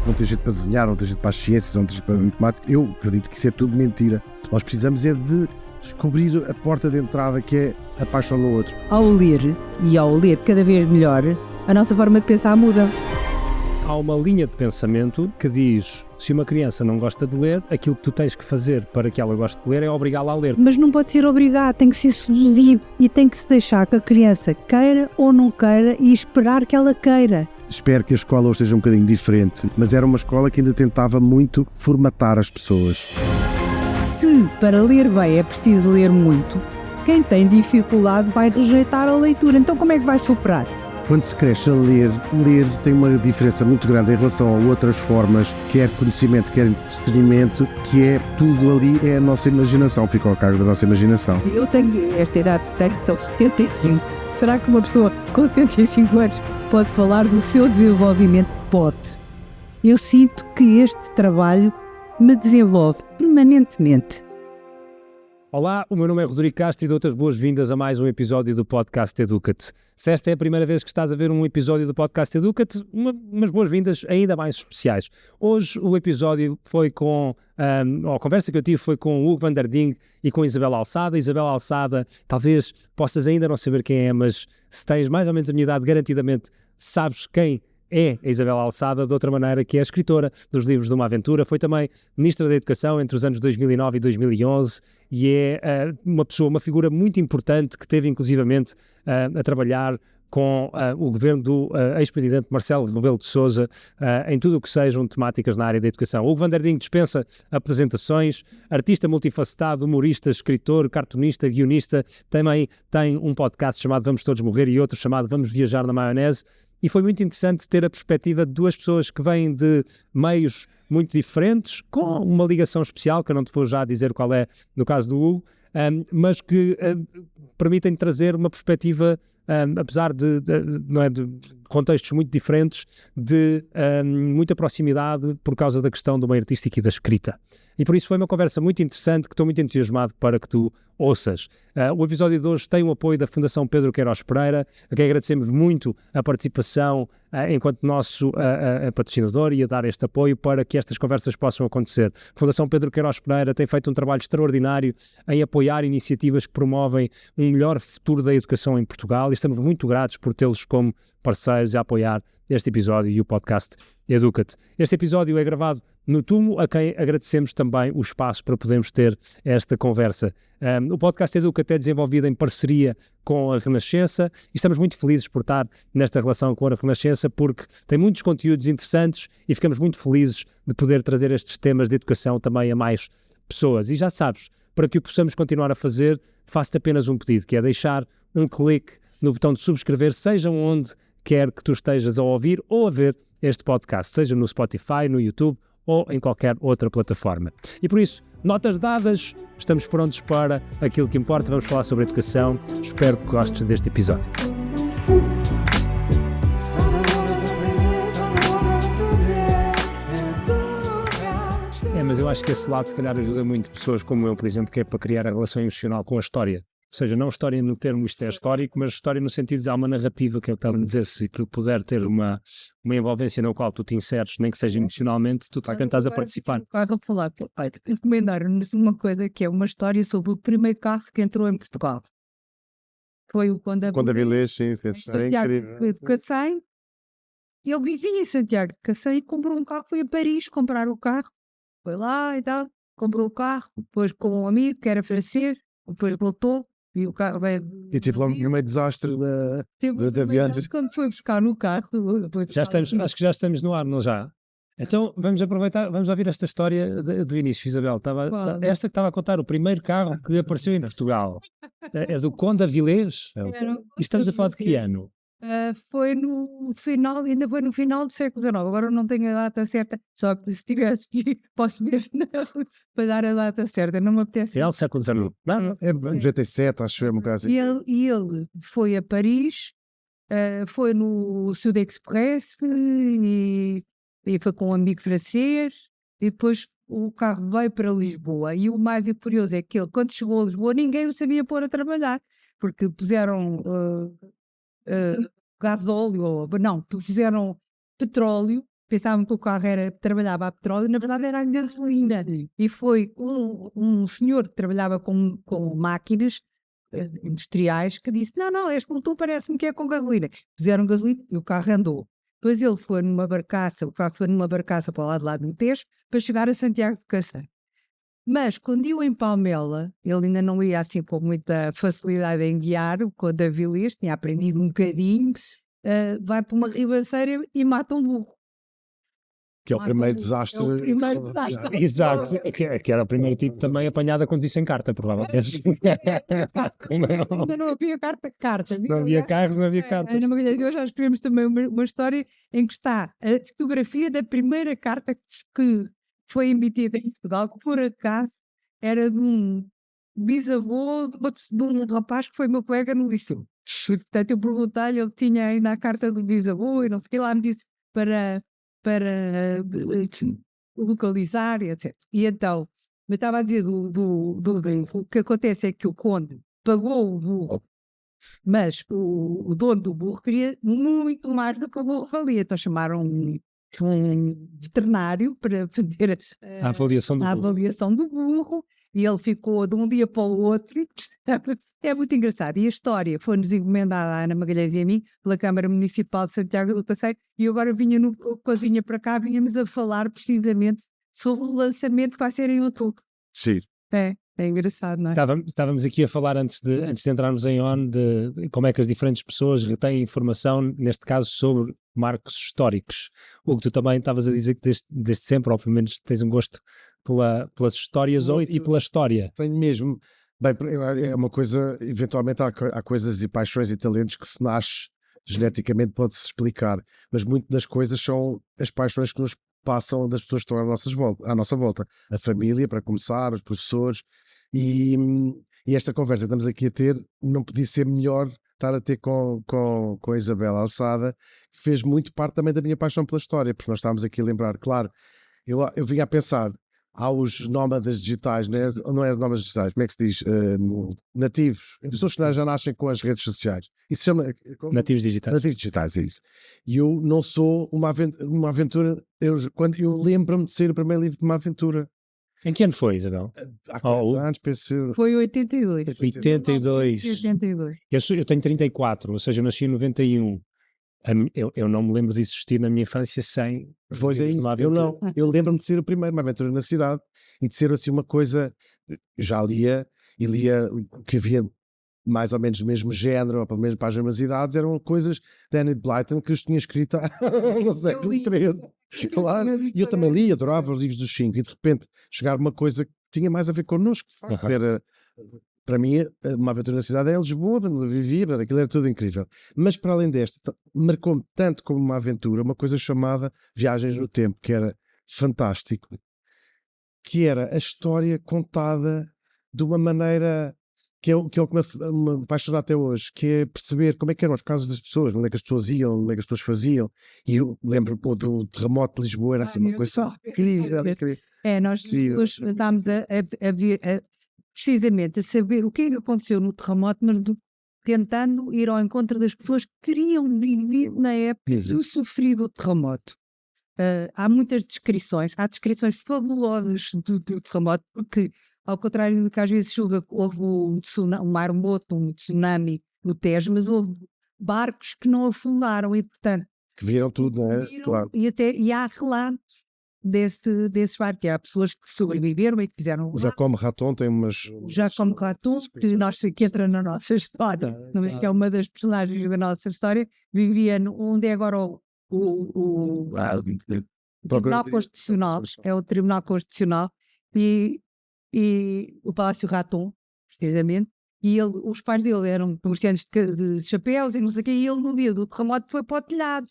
não tem jeito para desenhar, não tem jeito para as ciências, não tem jeito para a matemática. Eu acredito que isso é tudo mentira. Nós precisamos é de descobrir a porta de entrada, que é a paixão no outro. Ao ler, e ao ler cada vez melhor, a nossa forma de pensar muda. Há uma linha de pensamento que diz: se uma criança não gosta de ler, aquilo que tu tens que fazer para que ela goste de ler é obrigá-la a ler. Mas não pode ser obrigado, tem que ser seduzido e tem que se deixar que a criança queira ou não queira e esperar que ela queira. Espero que a escola hoje seja um bocadinho diferente, mas era uma escola que ainda tentava muito formatar as pessoas. Se para ler bem é preciso ler muito, quem tem dificuldade vai rejeitar a leitura. Então como é que vai superar? Quando se cresce a ler tem uma diferença muito grande em relação a outras formas, quer conhecimento, quer entretenimento, que é tudo ali, é a nossa imaginação, fica ao cargo da nossa imaginação. Eu tenho esta idade, tenho 75. Será que uma pessoa com 75 anos pode falar do seu desenvolvimento? Pode. Eu sinto que este trabalho me desenvolve permanentemente. Olá, o meu nome é Rodrigo Castro e dou-te as boas-vindas a mais um episódio do podcast Educa-te. Se esta é a primeira vez que estás a ver um episódio do podcast Educa-te, umas boas-vindas ainda mais especiais. Hoje o episódio foi a conversa que eu tive foi com o Hugo van der Ding e com a Isabela Alçada. Isabela Alçada, talvez possas ainda não saber quem é, mas se tens mais ou menos a minha idade, garantidamente sabes quem é a Isabela Alçada, de outra maneira, que é escritora dos livros de uma aventura, foi também Ministra da Educação entre os anos 2009 e 2011 e é uma figura muito importante que teve inclusivamente a trabalhar com o governo do ex-presidente Marcelo Rebelo de Sousa em tudo o que sejam temáticas na área da educação. Hugo van der Ding dispensa apresentações, artista multifacetado, humorista, escritor, cartunista, guionista, também tem um podcast chamado Vamos Todos Morrer e outro chamado Vamos Viajar na Maionese. E foi muito interessante ter a perspectiva de duas pessoas que vêm de meios muito diferentes, com uma ligação especial, que eu não te vou já dizer qual é no caso do Hugo, mas que permitem trazer uma perspectiva, apesar de contextos muito diferentes, de muita proximidade por causa da questão do meio artístico e da escrita. E por isso foi uma conversa muito interessante que estou muito entusiasmado para que tu ouças. O episódio de hoje tem o apoio da Fundação Pedro Queiroz Pereira, a quem agradecemos muito a participação enquanto nosso patrocinador e a dar este apoio para que estas conversas possam acontecer. A Fundação Pedro Queiroz Pereira tem feito um trabalho extraordinário em apoiar iniciativas que promovem um melhor futuro da educação em Portugal e estamos muito gratos por tê-los como parceiros a apoiar este episódio e o podcast Educa-te. Este episódio é gravado no Tumo, a quem agradecemos também o espaço para podermos ter esta conversa. O podcast Educa-te é desenvolvido em parceria com a Renascença e estamos muito felizes por estar nesta relação com a Renascença porque tem muitos conteúdos interessantes e ficamos muito felizes de poder trazer estes temas de educação também a mais pessoas. E já sabes, para que o possamos continuar a fazer, faço-te apenas um pedido, que é deixar um clique no botão de subscrever, seja onde quer que tu estejas a ouvir ou a ver este podcast, seja no Spotify, no YouTube ou em qualquer outra plataforma. E por isso, notas dadas, estamos prontos para aquilo que importa, vamos falar sobre educação. Espero que gostes deste episódio. Mas eu acho que esse lado se calhar ajuda muito pessoas como eu, por exemplo, que é para criar a relação emocional com a história. Ou seja, não história no termo isto é histórico, mas história no sentido de há uma narrativa, que é o que estás a dizer, se aquilo puder ter uma envolvência na qual tu te inseres, nem que seja emocionalmente, tu estás a participar. Vou falar, pai, recomendaram-nos uma coisa que é uma história sobre o primeiro carro que entrou em Portugal. Foi o Conde Avilés, sim, é incrível. de Cacém. Ele vivia em Santiago de Cacém e comprou um carro, foi a Paris comprar o carro. Foi lá e tal, comprou o carro, depois com um amigo que era francês, depois voltou e o carro veio. E tive lá um meio desastre de aviões. Quando foi buscar no carro, Acho que já estamos no ar, não já? Então vamos aproveitar, vamos ouvir esta história do início, Isabel. Esta que estava a contar, o primeiro carro que apareceu em Portugal. É do Conde Avilés? E estamos a falar de que ano? Foi no final, ainda foi no final do século XIX, agora eu não tenho a data certa, só que se tivesse posso ver para dar a data certa, não me apetece. Final do século XIX. É 97, acho que é um bocado assim. E ele foi a Paris, foi no Sud Express e foi com um amigo francês e depois o carro veio para Lisboa e o mais curioso é que ele, quando chegou a Lisboa, ninguém o sabia pôr a trabalhar, porque puseram gasóleo, não, fizeram petróleo pensavam que o carro trabalhava a petróleo, na verdade era a gasolina. E foi um senhor que trabalhava com máquinas industriais que disse, não, este motor parece-me que é com gasolina. Fizeram gasolina e o carro andou. Depois ele foi numa barcaça, o carro foi numa barcaça para o lado do Tejo, para chegar a Santiago de Cacém. Mas quando ia em Palmela, ele ainda não ia assim com muita facilidade em guiar, quando a Vilês tinha aprendido um bocadinho, vai para uma ribanceira e mata um burro. Que é o primeiro desastre. É o primeiro desastre. Exato, que era o primeiro tipo também apanhado a conduzir sem carta, provavelmente. Ainda não havia carta. Não havia carros, não havia carta. Ana Magalhães, hoje já escrevemos também uma história em que está a fotografia da primeira carta que foi emitida em Portugal, que por acaso era de um bisavô de um rapaz que foi meu colega no liceu. Portanto, eu perguntei-lhe, ele tinha ainda a carta do bisavô e não sei o que lá, me disse para localizar, etc. E então, eu estava a dizer do burro, o que acontece é que o conde pagou o burro, mas o dono do burro queria muito mais do que o burro valia, então chamaram um veterinário para fazer A avaliação do burro. E ele ficou de um dia para o outro. É muito engraçado. E a história foi-nos encomendada a Ana Magalhães e a mim pela Câmara Municipal de Santiago do Cacém. E agora vinha no cozinha para cá, vinhamos a falar precisamente sobre o lançamento que vai ser em outubro. Sim. É engraçado, não é? Estávamos aqui a falar antes de entrarmos em on de como é que as diferentes pessoas retêm informação, neste caso sobre marcos históricos. O que tu também estavas a dizer que desde sempre, ou pelo menos tens um gosto pelas histórias e pela história. Tenho mesmo. Bem, é uma coisa, eventualmente há coisas e paixões e talentos que se nasce geneticamente, pode-se explicar, mas muito das coisas são as paixões que nos passam das pessoas que estão à nossa volta. A família, para começar, os professores, e esta conversa que estamos aqui a ter não podia ser melhor estar a ter com a Isabela Alçada, que fez muito parte também da minha paixão pela história, porque nós estávamos aqui a lembrar, claro, eu vinha a pensar, há os nómadas digitais, não é nómadas digitais, como é que se diz? Nativos, pessoas que já nascem com as redes sociais. Isso se chama... Nativos digitais. Nativos digitais, é isso. E eu não sou uma aventura, quando eu lembro-me de ser o primeiro livro de uma aventura. Em que ano foi, Isabel? Há 40 anos, penso eu. Foi 82. 82. 82. Eu tenho 34, ou seja, eu nasci em 91. Eu não me lembro de existir na minha infância sem... Pois é isso, eu não. Eu lembro-me de ser o primeiro, uma aventura na cidade, e de ser assim uma coisa... Eu já lia, e lia que havia mais ou menos o mesmo género, ou pelo menos para as mesmas idades, eram coisas de Enid Blyton que eu tinha escrito há, não sei, 13. Claro, e eu também li, adorava os livros dos 5, e de repente chegar uma coisa que tinha mais a ver connosco, de facto, era... Para mim, uma aventura na cidade é Lisboa, onde eu vivia, aquilo era tudo incrível. Mas para além desta, marcou-me tanto como uma aventura, uma coisa chamada Viagens no Tempo, que era fantástico, que era a história contada de uma maneira que é o que me apaixona até hoje, que é perceber como é que eram as casas das pessoas, onde é que as pessoas iam, onde é que as pessoas faziam. E eu lembro do terremoto de Lisboa, era assim uma coisa incrível. Nós estávamos precisamente a saber o que é que aconteceu no terremoto, mas tentando ir ao encontro das pessoas que teriam vivido na época e sofrido o terremoto. Há muitas descrições, há descrições fabulosas do terremoto, porque, ao contrário do que às vezes julga, houve um maremoto, um tsunami no Tejo, mas houve barcos que não afundaram e, portanto... Que viram tudo, não é? Claro. E há relatos desses barcos. Há pessoas que sobreviveram e que fizeram... O Jacome Raton tem umas... O Jacome Raton, que entra na nossa história, que é uma das personagens da nossa história, vivia onde é agora o Tribunal Constitucional, é o Tribunal Constitucional, e o Palácio Raton, precisamente, e os pais dele eram comerciantes de chapéus e não sei o quê, e ele no dia do terremoto foi para o telhado.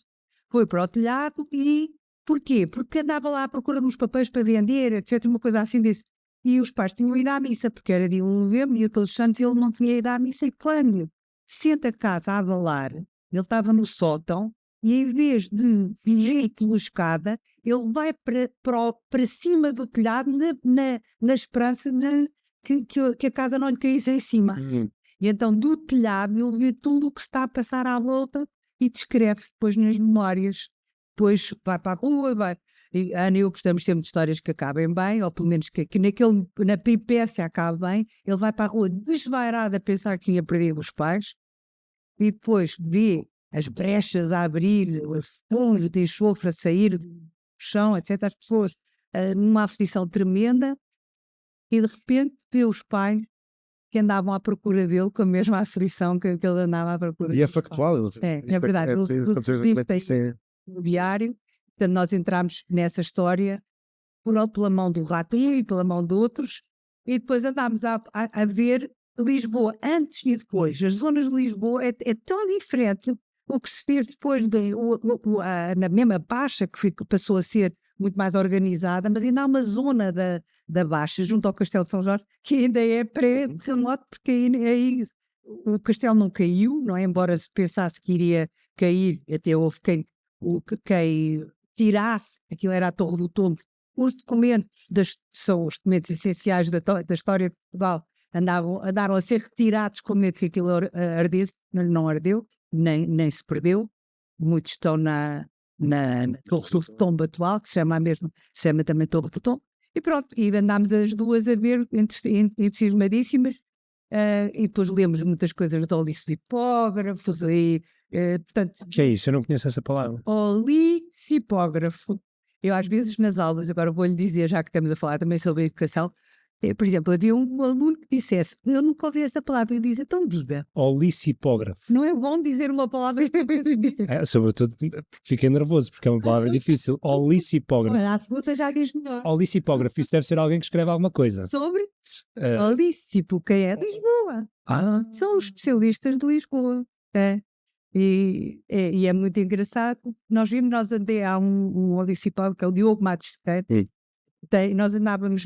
E porquê? Porque andava lá à procura de uns papéis para vender, etc, uma coisa assim desse. E os pais tinham ido à missa, porque era dia 1 de novembro, dia todos os santos, e ele não tinha ido à missa, e quando senta a casa a abalar, ele estava no sótão, e em vez de vir pela escada, ele vai para cima do telhado na esperança de que a casa não lhe caísse em cima. E então do telhado ele vê tudo o que se está a passar à volta e descreve depois nas memórias depois vai para a rua, vai. E a Ana e eu gostamos sempre de histórias que acabem bem, ou pelo menos que na peripécia acabe bem. Ele vai para a rua desvairado a pensar que tinha perdido os pais, e depois vê as brechas a abrir, os fundos de enxofre a sair do chão, etc. As pessoas numa aflição tremenda, e de repente vê os pais que andavam à procura dele com a mesma aflição que ele andava à procura. E é factual. É verdade. Sim. No diário, portanto, nós entramos nessa história pela mão do Ratinho e pela mão de outros, e depois andámos a ver Lisboa antes e depois. As zonas de Lisboa é tão diferente o que se fez depois na mesma Baixa, que passou a ser muito mais organizada, mas ainda há uma zona da Baixa, junto ao Castelo de São Jorge, que ainda é pré-terremoto, porque aí o castelo não caiu, não é? Embora se pensasse que iria cair, até houve quem tirasse, aquilo era a Torre do Tombo, os documentos, são os documentos essenciais da história de Portugal, andaram a ser retirados com medo que aquilo ardesse, não ardeu, nem se perdeu. Muitos estão na Torre do Tombo atual, que se chama também Torre do Tombo, e pronto, e andámos as duas a ver, entusiasmadíssimas, e depois lemos muitas coisas do olicipógrafos, portanto... Que é isso? Eu não conheço essa palavra. Olicipógrafo. Eu às vezes nas aulas, agora vou-lhe dizer, já que estamos a falar também sobre a educação, por exemplo, havia um aluno que dissesse, eu nunca ouvi essa palavra, e diz, então diga. Olicipógrafo. Não é bom dizer uma palavra sobretudo porque fiquei nervoso, porque é uma palavra difícil. Olicipógrafo. Olha, a segunda já diz melhor. Olicipógrafo, isso deve ser alguém que escreve alguma coisa. Sobre Olícipo, quem é? Lisboa. São os especialistas de Lisboa. E é muito engraçado. Nós andei a um Olicipógrafo, que é o Diogo Matos Sequeira. Nós andávamos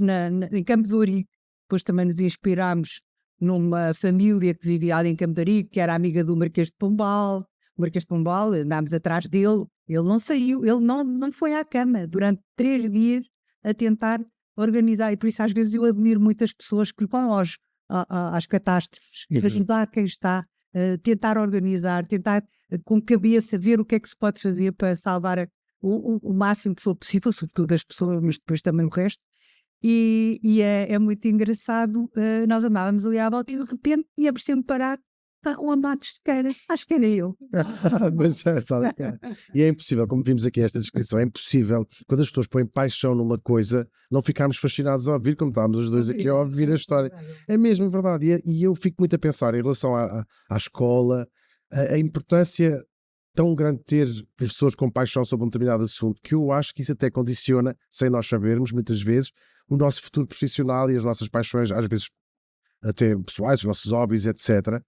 em Campo de Ourique, depois também nos inspirámos numa família que vivia ali em Campo de Ourique, que era amiga do Marquês de Pombal. O Marquês de Pombal, andámos atrás dele, ele não saiu, ele não foi à cama durante 3 dias a tentar organizar, e por isso às vezes eu admiro muitas pessoas que vão às catástrofes, ajudar quem está, tentar organizar, tentar com cabeça ver o que é que se pode fazer para salvar o máximo que for possível, sobretudo as pessoas, mas depois também o resto. E é muito engraçado. Nós andávamos ali à volta e de repente ia-me sempre parar para o Matos Sequeira. Acho que era eu. Mas e é impossível, como vimos aqui esta descrição, é impossível, quando as pessoas põem paixão numa coisa, não ficarmos fascinados a ouvir, como estávamos os dois aqui a ouvir a história. É mesmo verdade. E eu fico muito a pensar em relação à escola, a importância tão grande de ter professores com paixão sobre um determinado assunto, que eu acho que isso até condiciona, sem nós sabermos, muitas vezes, o nosso futuro profissional e as nossas paixões, às vezes até pessoais, os nossos hobbies, etc.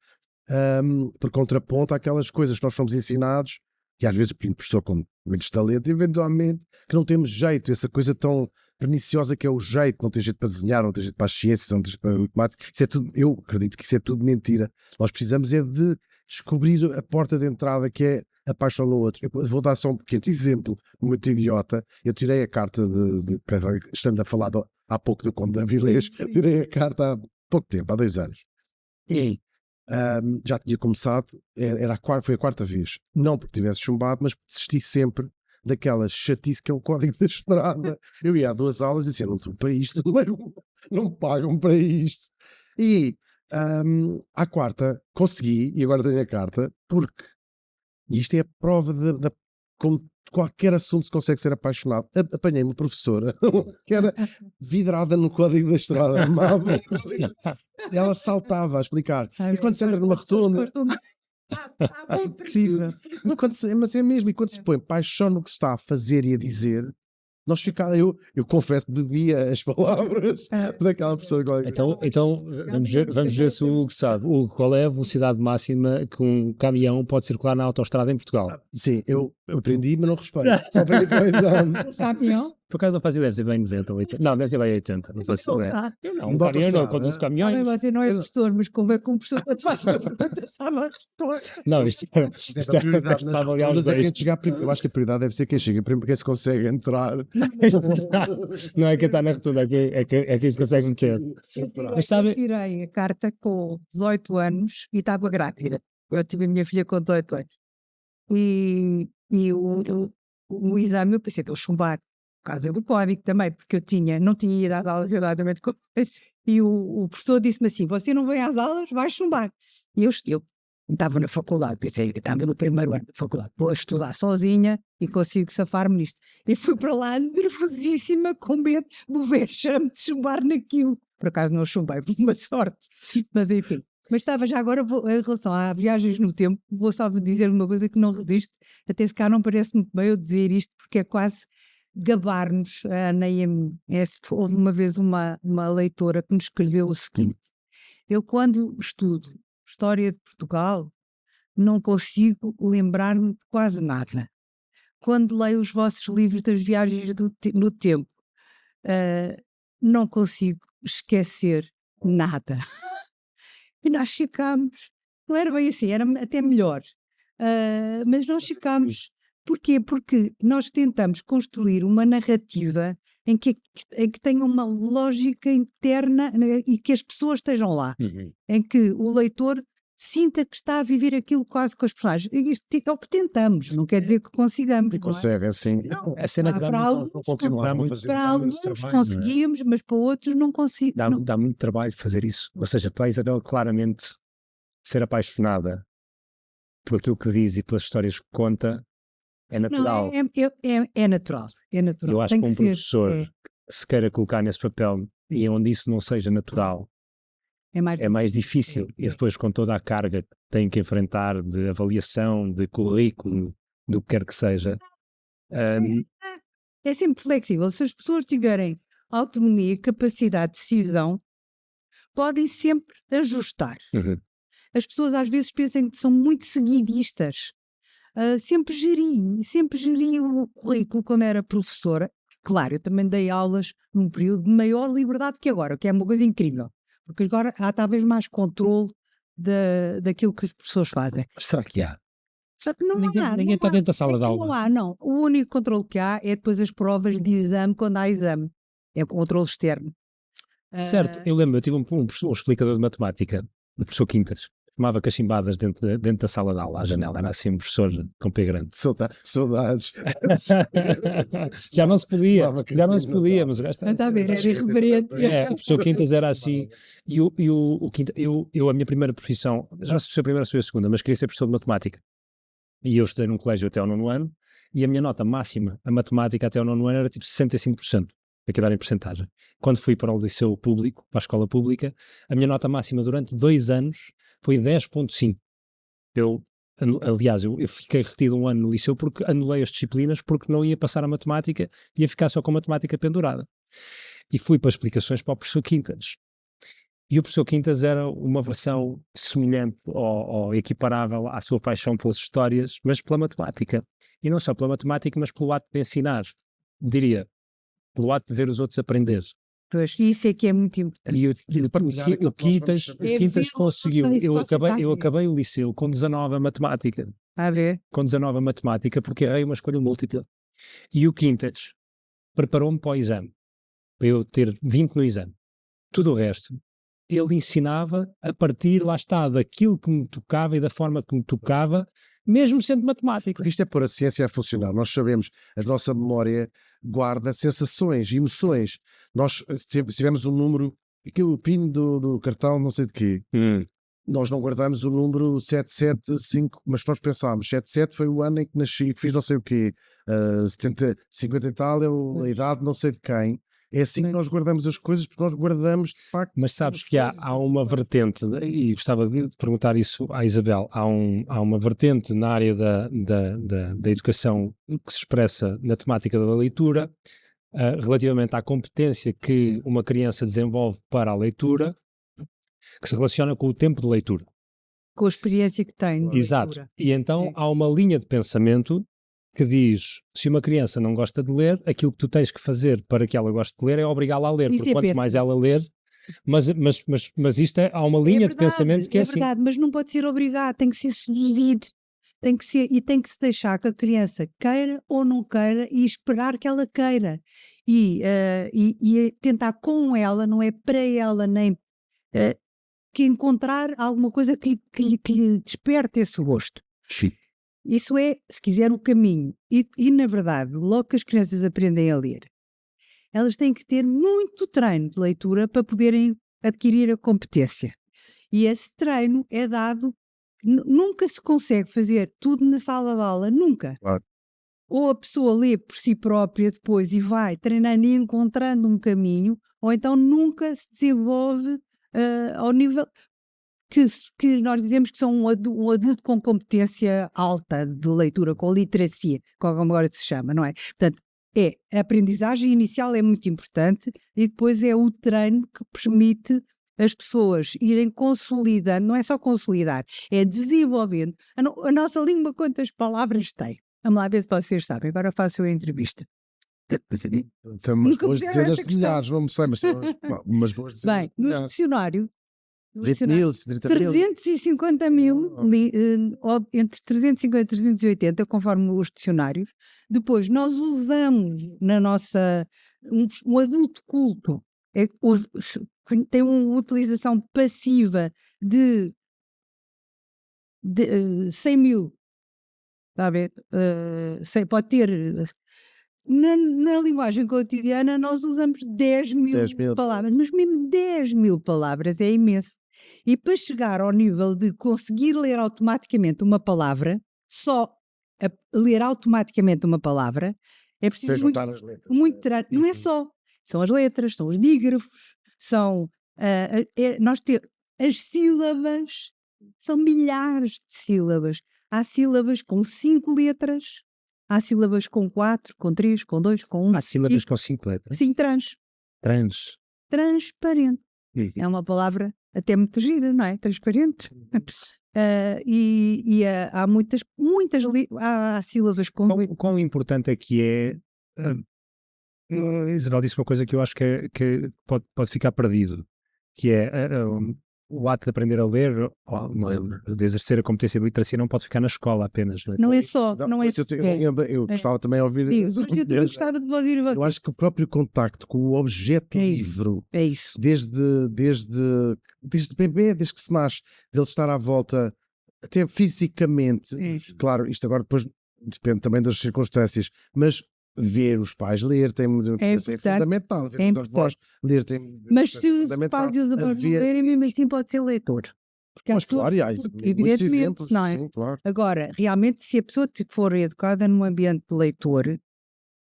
Por contraponto àquelas coisas que nós somos ensinados, e às vezes o professor com menos talento, eventualmente, que não temos jeito, essa coisa tão perniciosa que é o jeito, não tem jeito para desenhar, não tem jeito para as ciências, não tem jeito para a matemática, isso é tudo, eu acredito que isso é tudo mentira. Nós precisamos é de descobrir a porta de entrada, que é a paixão no outro. Eu vou dar só um pequeno exemplo muito idiota. Eu tirei a carta estando a falar há pouco do Conde de Avilés, tirei a carta há pouco tempo, há 2 anos. E já tinha começado, foi a 4ª vez. Não porque tivesse chumbado, mas desisti sempre daquela chatice que é o código da estrada. Eu ia a 2 aulas e dizia, não estou para isto, não me pagam para isto. E à 4ª consegui, e agora tenho a carta, porque isto é a prova como qualquer assunto se consegue ser apaixonado. Apanhei uma professora que era vidrada no código da estrada, amava. Ela saltava a explicar. E quando se entra numa rotunda. Incrível. Mas é mesmo, e quando se põe paixão no que se está a fazer e a dizer, nós ficamos, eu confesso que bebia as palavras daquela pessoa. Então vamos ver se o Hugo sabe. Hugo, qual é a velocidade máxima que um caminhão pode circular na autoestrada em Portugal? Sim, eu aprendi, mas não respeito. Só aprendi para o exame. Caminhão? Por acaso não faz ideia, deve ser bem 90 ou 80. Não, deve ser bem 80. Não faço ideia. Eu não, caminhão não, conduz caminhões. Você não é professor, mas como é que um professor te faz uma pergunta, sabe a resposta? Não, isto é para avaliar os dois. Eu acho que a prioridade deve ser quem chega primeiro, quem se consegue entrar. Não é quem está na rotunda, é quem se consegue meter. Mas sabe... Eu tirei a carta com 18 anos e estava grávida. Eu tive a minha filha com 18 anos. E o exame, eu pensei que eu chumbar, por causa do código também, porque não tinha ido às aulas exatamente como e o professor disse-me assim, você não vem às aulas, vai chumbar. E eu estava na faculdade, pensei que estava no primeiro ano da faculdade, vou estudar sozinha e consigo safar-me nisto. E fui para lá nervosíssima, com medo do vexame de chumbar naquilo. Por acaso não chumbei, por uma sorte, mas enfim. Mas estava já agora, em relação a viagens no tempo, vou só dizer uma coisa que não resiste, até se cá não parece muito bem eu dizer isto, porque é quase gabar-nos, a Ana e a mim. Houve uma vez uma leitora que nos escreveu o seguinte, eu quando estudo História de Portugal não consigo lembrar-me de quase nada. Quando leio os vossos livros das viagens no tempo, não consigo esquecer nada. E nós ficámos, não era bem assim, era até melhor, mas nós ficámos, porquê? Porque nós tentamos construir uma narrativa em que tenha uma lógica interna e que as pessoas estejam lá, em que o leitor sinta que está a viver aquilo quase com as personagens. Isto é o que tentamos, não quer dizer que consigamos. Consegue, assim. A cena que Para alguns conseguíamos, mas para outros não conseguimos. dá muito trabalho fazer isso. Ou seja, para a Isabel claramente ser apaixonada por aquilo que diz e pelas histórias que conta é natural. É natural. É natural. Eu acho Tem que um ser, professor que se queira colocar nesse papel e onde isso não seja natural é mais difícil. E depois com toda a carga que tem que enfrentar de avaliação, de currículo, do que quer que seja. É sempre flexível. Se as pessoas tiverem autonomia, capacidade de decisão, podem sempre ajustar. As pessoas às vezes pensam que são muito seguidistas. Sempre geri o currículo quando era professora. Claro, eu também dei aulas num período de maior liberdade que agora, o que é uma coisa incrível. Porque agora há talvez mais controle daquilo que os professores fazem. Será que há? Só que Ninguém está dentro da sala de aula. Não há, não. O único controle que há é depois as provas de exame, quando há exame. É o controle externo. Certo, eu lembro, eu tive um explicador de matemática, o professor Quintas, tomava cachimbadas dentro da sala de aula, à janela, era assim um professor com pé grande. Saudades. já não se podia, mas o resto Está a ver, era irreverente. o professor Quintas era assim, e o Quintas, eu a minha primeira profissão, já não sei se a primeira ou se a segunda, mas queria ser professor de matemática. E eu estudei num colégio até ao 9º ano, e a minha nota máxima, a matemática até ao 9º ano era tipo 65%, aqui dar em porcentagem. Quando fui para o liceu público, para a escola pública, a minha nota máxima durante 2 anos foi 10,5. Aliás, eu fiquei retido um ano no liceu porque anulei as disciplinas porque não ia passar a matemática, ia ficar só com a matemática pendurada. E fui para explicações para o professor Quintas. E o professor Quintas era uma versão semelhante ou equiparável à sua paixão pelas histórias, mas pela matemática. E não só pela matemática, mas pelo ato de ensinar. Diria, pelo ato de ver os outros aprender. Pois, isso é que é muito importante. E o Quintas conseguiu. Eu acabei o liceu com 19 a matemática. A ver? Com 19 a matemática, porque errei uma escolha múltipla. E o Quintas preparou-me para o exame, para eu ter 20 no exame. Tudo o resto, ele ensinava a partir, lá está, daquilo que me tocava e da forma que me tocava, mesmo sendo matemático. Porque isto é pôr a ciência a funcionar. Nós sabemos, a nossa memória guarda sensações, emoções. Nós, se tivermos um número, o PIN do cartão, não sei de quê, nós não guardamos o número 775, mas nós pensámos, 77 foi o ano em que nasci, que fiz não sei o quê, 50 e tal é a idade não sei de quem. É assim que nós guardamos as coisas, porque nós guardamos de facto. Mas sabes que há uma vertente, e gostava de perguntar isso à Isabel, há uma vertente na área da educação que se expressa na temática da leitura, relativamente à competência que uma criança desenvolve para a leitura, que se relaciona com o tempo de leitura. Com a experiência que tem. Exato. Leitura. E então há uma linha de pensamento que diz, se uma criança não gosta de ler, aquilo que tu tens que fazer para que ela goste de ler é obrigá-la a ler, Isso porque é quanto péssimo. mais ela ler, mas isto há uma linha de pensamento que é assim. É verdade, mas não pode ser obrigado, tem que ser seduzido. Tem que se deixar que a criança queira ou não queira e esperar que ela queira. E tentar com ela, não é para ela nem que encontrar alguma coisa que lhe desperte esse gosto. Sim. Isso é, se quiser, o caminho. E, na verdade, logo que as crianças aprendem a ler, elas têm que ter muito treino de leitura para poderem adquirir a competência. E esse treino é dado, nunca se consegue fazer tudo na sala de aula, nunca. Claro. Ou a pessoa lê por si própria depois e vai treinando e encontrando um caminho, ou então nunca se desenvolve ao nível que nós dizemos que são um adulto com competência alta de leitura, com literacia, como agora se chama, não é? Portanto, a aprendizagem inicial é muito importante e depois é o treino que permite as pessoas irem consolidando, não é só consolidar, é desenvolvendo. A nossa língua quantas palavras tem? Vamos lá ver se vocês sabem, agora faço a entrevista. Tem umas Nunca boas puseram dezenas esta de milhares, não me sei, mas tem umas boas dezenas Bem, de no milhares. dicionário, 20 mil, 30 mil. 350 mil, ou entre 350 e 380, conforme os dicionários. Depois, nós usamos na nossa. Um adulto culto tem uma utilização passiva de 100 mil. Está a ver? Pode ter. Na linguagem cotidiana, nós usamos 10 mil palavras, mas mesmo 10 mil palavras é imenso. E para chegar ao nível de conseguir ler automaticamente uma palavra, só ler automaticamente uma palavra, é preciso juntar as letras. muito treino. Não é só. São as letras, são os dígrafos, são. As sílabas, são milhares de sílabas. Há sílabas com 5 letras. Há sílabas com 4, com 3, com 2, com 1. Há sílabas com 5 letras? Sim, transparente. É uma palavra até muito gira, não é? Transparente. Há muitas há sílabas com... Quão importante é que é... Isabel disse uma coisa que eu acho que pode ficar perdido, que é o ato de aprender a ler, de exercer a competência de literacia, não pode ficar na escola apenas. Não é só. Eu gostava também de ouvir. Eu gostava de ouvir você. Eu acho que o próprio contacto com o objeto livro, é isso. Desde bebê, desde que se nasce, dele estar à volta, até fisicamente, claro, isto agora depois depende também das circunstâncias, mas ver os pais ler tem é fundamental. Ver os avós ler tem mas se os pais e os avós lerem, mesmo assim pode ser leitor. Mas claro, evidentemente, não é? Sim, claro. Agora, realmente, se a pessoa for educada num ambiente de leitor,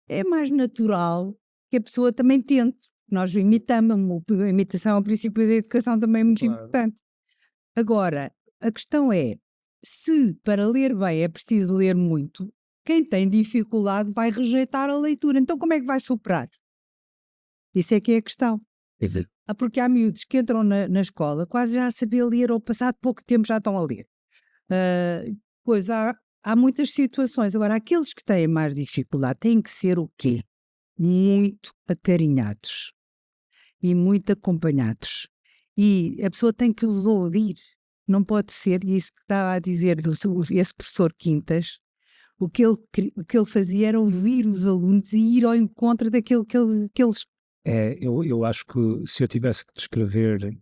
é mais natural que a pessoa também tente. Nós imitamos, a imitação é o princípio da educação também é muito importante. Agora, a questão é, se para ler bem é preciso ler muito, quem tem dificuldade vai rejeitar a leitura. Então como é que vai superar? Isso é que é a questão. Porque há miúdos que entram na escola quase já a saber ler ou passado pouco tempo já estão a ler. Pois há muitas situações. Agora, aqueles que têm mais dificuldade têm que ser o quê? Muito acarinhados e muito acompanhados. E a pessoa tem que os ouvir. Não pode ser, e isso que estava a dizer esse professor Quintas, o que ele fazia era ouvir os alunos e ir ao encontro daquilo que eles... Eu acho que se eu tivesse que descrever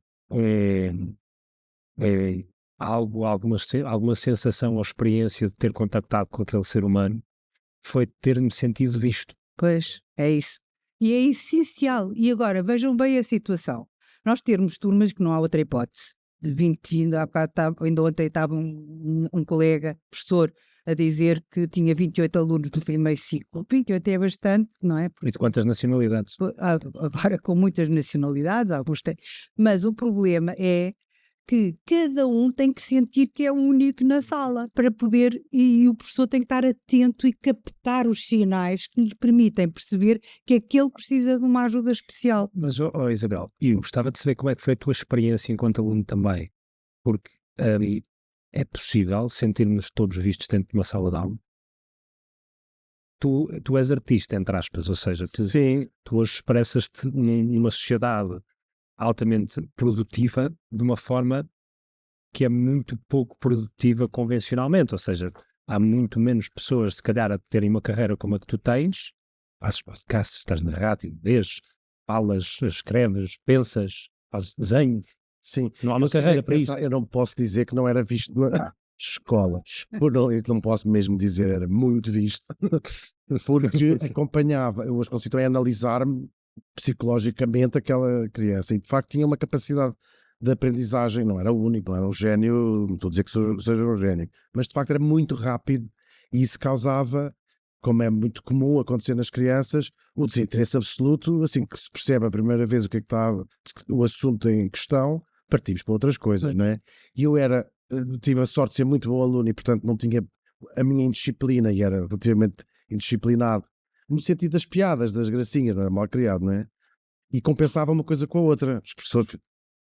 alguma sensação ou experiência de ter contactado com aquele ser humano, foi ter-me sentido visto. Pois, é isso. E é essencial. E agora, vejam bem a situação. Nós termos turmas que não há outra hipótese. De 20, ainda ontem estava um colega, professor, a dizer que tinha 28 alunos do primeiro ciclo. 28 é bastante, não é? E de quantas nacionalidades? Agora com muitas nacionalidades, alguns têm. Mas o problema é que cada um tem que sentir que é o único na sala para poder, e o professor tem que estar atento e captar os sinais que lhe permitem perceber que aquele precisa de uma ajuda especial. Mas, Isabel, eu gostava de saber como é que foi a tua experiência enquanto aluno também, porque é possível sentirmos todos vistos dentro de uma sala de aula? Tu és artista, entre aspas, ou seja, tu hoje expressas-te numa sociedade altamente produtiva de uma forma que é muito pouco produtiva convencionalmente, ou seja, há muito menos pessoas se calhar a terem uma carreira como a que tu tens, fazes podcasts, estás na rádio, lês, falas, escreves, pensas, fazes desenhos. Sim, não há uma carreira para isso. Eu não posso dizer que não era visto escolas. Não posso mesmo dizer, era muito visto, porque acompanhava, eu hoje consigo também analisar-me psicologicamente aquela criança, e de facto tinha uma capacidade de aprendizagem, não era o único, não era um gênio, não estou a dizer que seja um gênio, mas de facto era muito rápido, e isso causava, como é muito comum acontecer nas crianças, o desinteresse absoluto. Assim que se percebe a primeira vez o que é que está o assunto em questão, partimos para outras coisas, não é? E eu tive a sorte de ser muito bom aluno e portanto não tinha a minha indisciplina, e era relativamente indisciplinado no sentido das piadas, das gracinhas, não era mal criado, não é? E compensava uma coisa com a outra. Os professores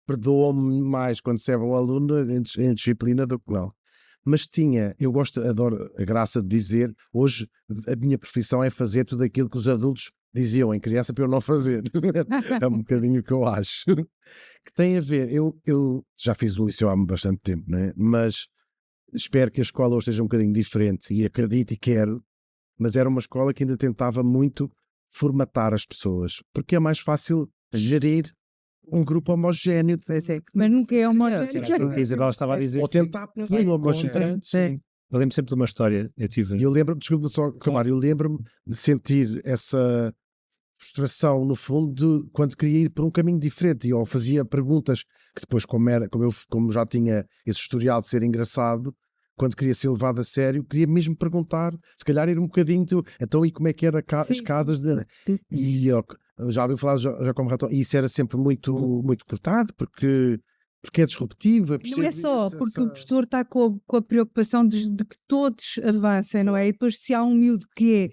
perdoam-me mais quando se é bom aluno em disciplina do que não. Mas adoro a graça de dizer, hoje a minha profissão é fazer tudo aquilo que os adultos diziam em criança para eu não fazer. É um bocadinho o que eu acho. Que tem a ver, eu já fiz o liceu há bastante tempo, não é? Mas espero que a escola hoje esteja um bocadinho diferente, e acredito e quero, mas era uma escola que ainda tentava muito formatar as pessoas, porque é mais fácil gerir um grupo homogéneo. Pois é, mas nunca é homogéneo. A Isabel estava a dizer. Ou tentar pelo homogéneo. Sim. Eu lembro sempre de uma história. Eu lembro-me, desculpa só acabar, eu lembro-me de sentir essa frustração no fundo de quando queria ir por um caminho diferente, e eu fazia perguntas que depois, como já tinha esse historial de ser engraçado, quando queria ser levado a sério, queria mesmo perguntar, se calhar ir um bocadinho, então, e como é que era as casas de... E eu já ouvi falar já como Ratão, e isso era sempre muito, muito cortado, porque é disruptivo. Não é só porque o professor está com a preocupação de que todos avancem, não é? E depois, se há um miúdo que é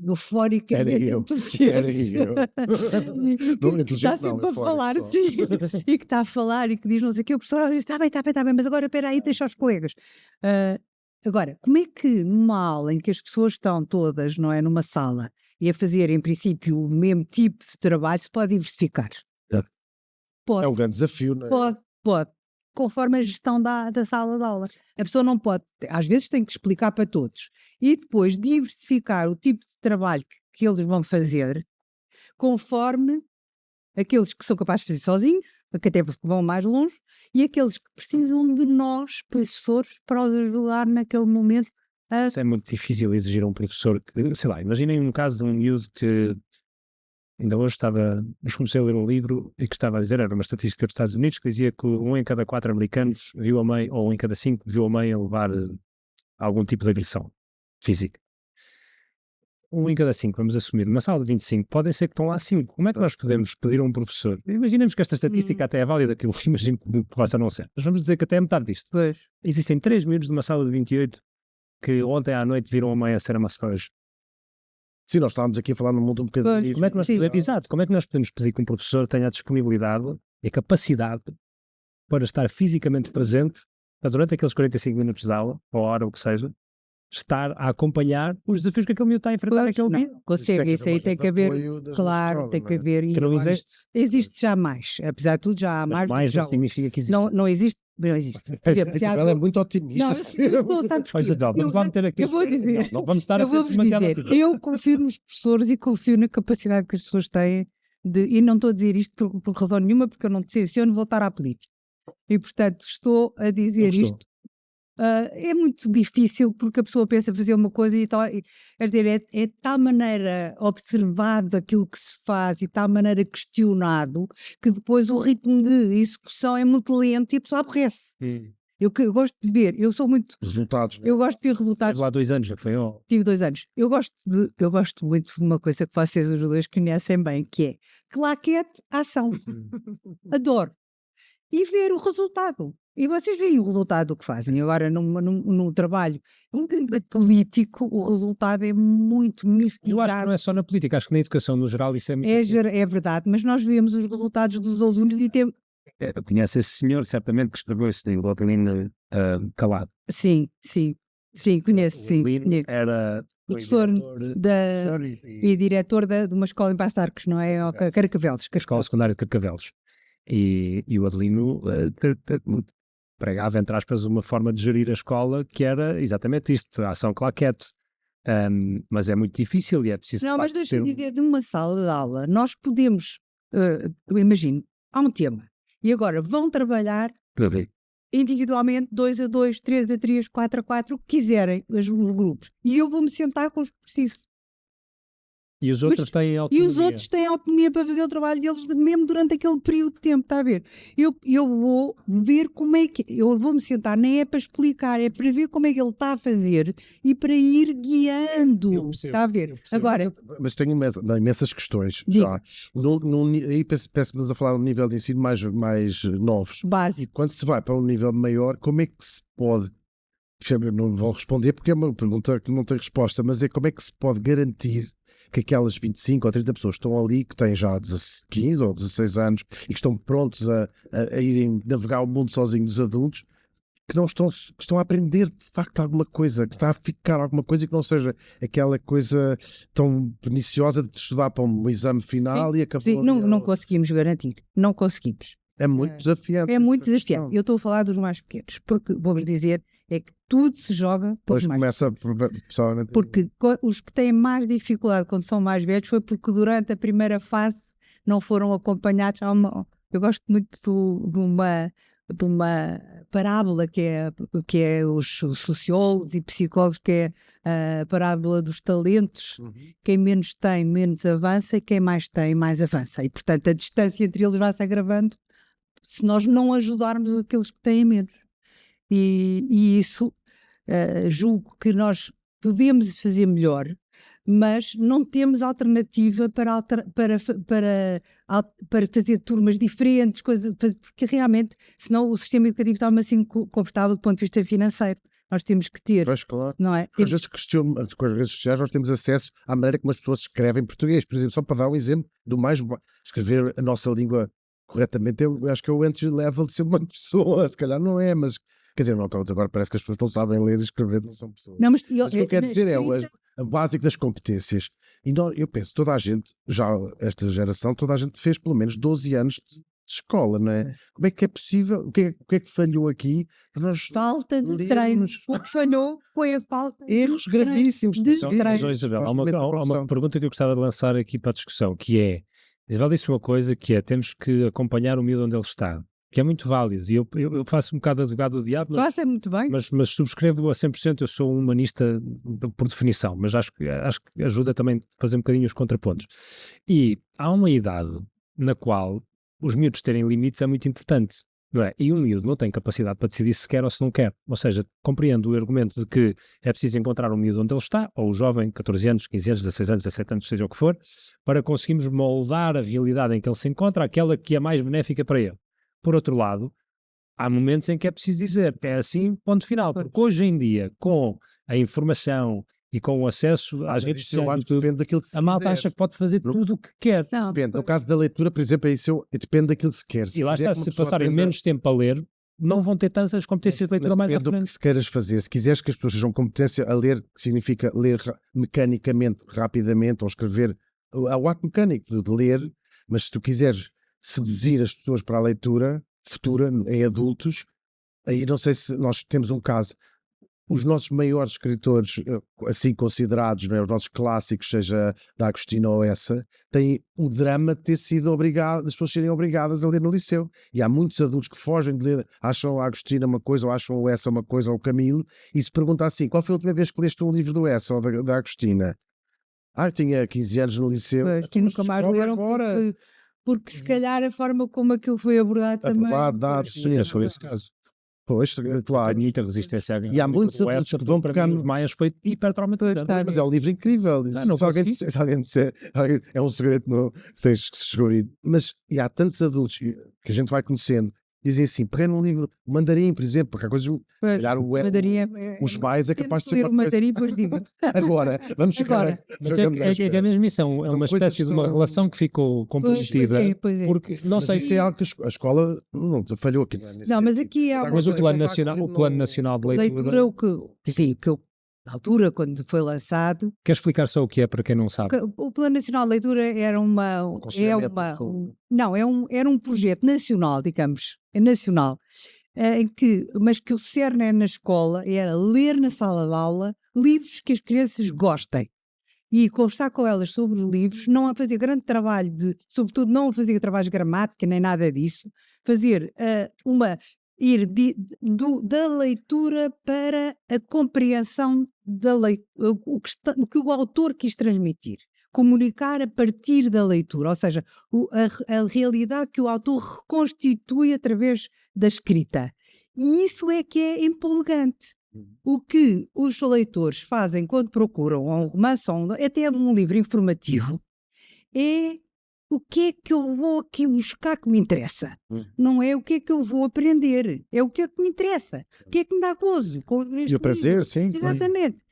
eufórico, era eu. Está sempre a falar assim, e que está a falar e que diz não sei o que, o professor diz: está bem, mas agora espera aí, deixa os colegas. Agora, como é que numa aula em que as pessoas estão todas, não é, numa sala, e a fazer em princípio o mesmo tipo de trabalho, se pode diversificar? Pode. É um grande desafio, não é? Pode. Conforme a gestão da sala de aula. A pessoa não pode, às vezes tem que explicar para todos, e depois diversificar o tipo de trabalho que eles vão fazer, conforme aqueles que são capazes de fazer sozinhos, que até vão mais longe, e aqueles que precisam de nós, professores, para os ajudar naquele momento. Isso é muito difícil exigir a um professor que, sei lá, imaginem um caso de um miúdo que ainda hoje comecei a ler um livro e que estava a dizer, era uma estatística dos Estados Unidos, que dizia que 1 em cada 4 americanos viu a mãe, ou 1 em cada 5 viu a mãe a levar algum tipo de agressão física. 1 em cada 5, vamos assumir, numa sala de 25, podem ser que estão lá 5. Como é que nós podemos pedir a um professor? Imaginemos que esta estatística até é válida, que eu imagino que possa não ser, mas vamos dizer que até é metade disto. Pois. Existem 3 miúdos numa sala de 28 que ontem à noite viram a mãe a ser amassada. Sim, nós estávamos aqui a falar num mundo um bocadinho. Como é que nós podemos pedir que um professor tenha a disponibilidade e a capacidade para estar fisicamente presente durante aqueles 45 minutos de aula, ou a hora, o que seja, estar a acompanhar os desafios que aquele miúdo está a enfrentar naquele dia? Consegue, isso aí tem que haver, claro, tem que haver. Que não existe. Existe já mais, apesar de tudo já há mais. Mais já significa que existe. Não existe. Não existe. Ela é muito otimista. Vamos lá meter aqui. Eu vou dizer. Não vamos estar a ser demasiado. Eu confio nos professores e confio na capacidade que as pessoas têm e não estou a dizer isto por razão nenhuma, porque eu não tenciono voltar à política. E, portanto, estou a dizer isto. É muito difícil porque a pessoa pensa fazer uma coisa e quer dizer, é de tal maneira observado aquilo que se faz e de tal maneira questionado que depois o ritmo de execução é muito lento e a pessoa aborrece. Eu gosto de ver, eu sou muito... Resultados. Eu gosto de ver resultados. Tive lá 2 anos, já foi? Tive 2 anos. Eu gosto muito de uma coisa que vocês os dois conhecem bem, que é claquete, ação. Adoro. E ver o resultado. E vocês veem o resultado do que fazem. Agora, no trabalho político, o resultado é muito mitigado. Eu acho que não é só na política, acho que na educação no geral isso é muito é verdade, mas nós vemos os resultados dos alunos e temos... Eu conheço esse senhor, certamente, que escreveu esse livro, o Adelino Calado. Sim, conheço, sim. Era professor e diretor de uma escola em Passo de Arcos, não é? Carcavelos. Escola Secundária de Carcavelos. E o Adelino pregava, entre aspas, uma forma de gerir a escola que era exatamente isto, a ação claquete. Mas é muito difícil e é preciso... Não, mas deixa-me dizer, de uma sala de aula, nós podemos, eu imagino, há um tema, e agora vão trabalhar individualmente, 2 a 2, 3 a 3, 4 a 4, o que quiserem os grupos. E eu vou-me sentar com os que preciso. E os outros têm E autonomia. os outros têm autonomia para fazer o trabalho deles, mesmo durante aquele período de tempo, está a ver? Eu vou ver como é que... Eu vou-me sentar, nem é para explicar, é para ver como é que ele está a fazer e para ir guiando, Eu percebo, está a ver? eu percebo. Agora, Mas tenho imensas questões. Diga. Já. Aí peço-me a falar de um nível de ensino mais novos. E básico. quando se vai para um nível maior, como é que se pode... Não vou responder porque é uma pergunta que não tem resposta, mas é como é que se pode garantir que aquelas 25 ou 30 pessoas que estão ali, que têm já 15 ou 16 anos e que estão prontos a irem navegar o mundo sozinhos dos adultos, que estão a aprender de facto alguma coisa, que está a ficar alguma coisa e que não seja aquela coisa tão perniciosa de estudar para um exame final e acabou. Sim, não conseguimos garantir. Não conseguimos. É muito desafiante. É muito essa questão. desafiante. Eu estou a falar dos mais pequenos, porque vou-vos dizer, é que tudo se joga pelos Depois mais começa pessoalmente. Porque os que têm mais dificuldade quando são mais velhos foi porque durante a primeira fase não foram acompanhados. Eu gosto muito de uma parábola que é os sociólogos e psicólogos, que é a parábola dos talentos. Quem menos tem, menos avança, e quem mais tem, mais avança. E, portanto, a distância entre eles vai se agravando se nós não ajudarmos aqueles que têm menos. E isso julgo que nós podemos fazer melhor, mas não temos alternativa para fazer turmas diferentes, porque realmente, senão o sistema educativo está-me assim confortável do ponto de vista financeiro. Nós temos que ter, Pois, claro. não é? Às vezes questiono, com as redes sociais nós temos acesso à maneira como as pessoas escrevem português. Por exemplo, só para dar um exemplo do mais... Escrever a nossa língua corretamente, eu acho que é o entry level de ser uma pessoa. Se calhar não é, mas... Quer dizer, não, agora parece que as pessoas não sabem ler e escrever, não são pessoas. Não, mas o que eu quero dizer é a básica das competências. E eu penso, toda a gente, já esta geração, toda a gente fez pelo menos 12 anos de escola, não é? Como é que é possível? O que é que falhou aqui? Nós falta de treinos. O que falhou foi a falta erros de gravíssimos de Mas, treinos. Isabel, há uma pergunta que eu gostava de lançar aqui para a discussão, que é, Isabel disse uma coisa que é, temos que acompanhar o miúdo onde ele está, que é muito válido, e eu faço um bocado advogado do diabo, Faça muito bem. mas subscrevo a 100%, eu sou um humanista por definição, mas acho que ajuda também a fazer um bocadinho os contrapontos. E há uma idade na qual os miúdos terem limites é muito importante, não é? E um miúdo não tem capacidade para decidir se quer ou se não quer. Ou seja, compreendo o argumento de que é preciso encontrar um miúdo onde ele está, ou o jovem, 14 anos, 15 anos, 16 anos, 17 anos, seja o que for, para conseguirmos moldar a realidade em que ele se encontra, aquela que é mais benéfica para ele. Por outro lado, há momentos em que é preciso dizer, é assim, ponto final. Porque hoje em dia, com a informação e com o acesso às redes sociais, a malta acha que pode fazer tudo o que quer. Não, Depende. No caso da leitura, por exemplo, depende daquilo que se quer. E lá quiser está, que uma se pessoa passarem aprenda- menos tempo a ler, não vão ter tantas competências de leitura mais à depende do que frente. se queiras fazer. Se quiseres que as pessoas sejam competência a ler, que significa ler mecanicamente, rapidamente, ou escrever, o ato mecânico de ler, mas se tu quiseres seduzir as pessoas para a leitura futura, em adultos, aí não sei se nós temos um caso. Os nossos maiores escritores, assim considerados, não é? Os nossos clássicos, seja da Agostina ou essa, têm o drama de ter sido obrigado, das pessoas serem obrigadas a ler no liceu. E há muitos adultos que fogem de ler, acham a Agostina uma coisa, ou acham o essa uma coisa, ou o Camilo, e se pergunta assim: qual foi a última vez que leste um livro do essa ou da Agostina? Eu tinha 15 anos no liceu. pois, que nunca mais leram porque se calhar a forma como aquilo foi abordado também. Sim, foi esse caso. Pois, claro. Há muita resistência à E há muitos adultos que vão pegar nos maias foi hiper traumatizante. Mas é um livro incrível. Não Se alguém disser, é um segredo que tens que se descobrir. Mas e há tantos adultos que a gente vai conhecendo, dizem assim: peguei num livro, o Mandarim, por exemplo, porque há coisas, se calhar os mais é capaz de ser o Mandarim, pois digo. Agora, vamos chegar Mas é a mesma missão, é uma espécie de uma relação que ficou comprometida. Pois é. Porque não Mas sei isso é algo que a escola não falhou aqui. Não, mas aqui é Mas o Plano Nacional de Leitura, que eu, na altura, quando foi lançado, quer explicar só o que é para quem não sabe? o Plano Nacional de Leitura era era um projeto nacional, digamos, nacional, mas que o cerne é na escola era ler na sala de aula livros que as crianças gostem. E conversar com elas sobre os livros, não a fazer grande trabalho sobretudo não a fazer trabalhos de gramática nem nada disso, fazer ir da leitura para a compreensão da leitura, o que o autor quis transmitir. Comunicar a partir da leitura, ou seja, a realidade que o autor reconstitui através da escrita. E isso é que é empolgante. O que os leitores fazem quando procuram um romance ou até um livro informativo é o que é que eu vou aqui buscar que me interessa. Não é o que é que eu vou aprender, é o que é que me interessa, o que é que me dá gozo. E o prazer, sim. Exatamente.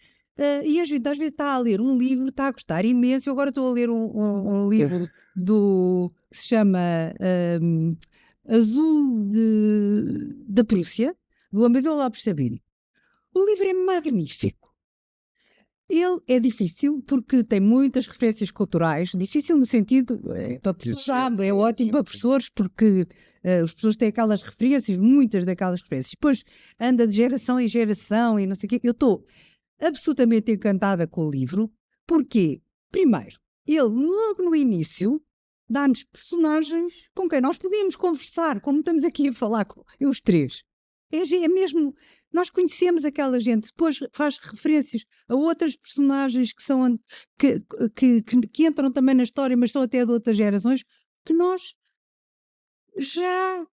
E às vezes está a ler um livro, está a gostar imenso. Eu agora estou a ler um livro que se chama Azul da Prússia, do Amadeu Lopes Sabino. O livro é magnífico. Ele é difícil porque tem muitas referências culturais, difícil no sentido, para professores, é ótimo para professores porque os professores têm aquelas referências, muitas daquelas referências. Depois anda de geração em geração e não sei o quê. Eu estou absolutamente encantada com o livro, porque, primeiro, ele logo no início dá-nos personagens com quem nós podíamos conversar, como estamos aqui a falar com os três. É mesmo, nós conhecemos aquela gente, depois faz referências a outras personagens que são que entram também na história, mas são até de outras gerações, que nós já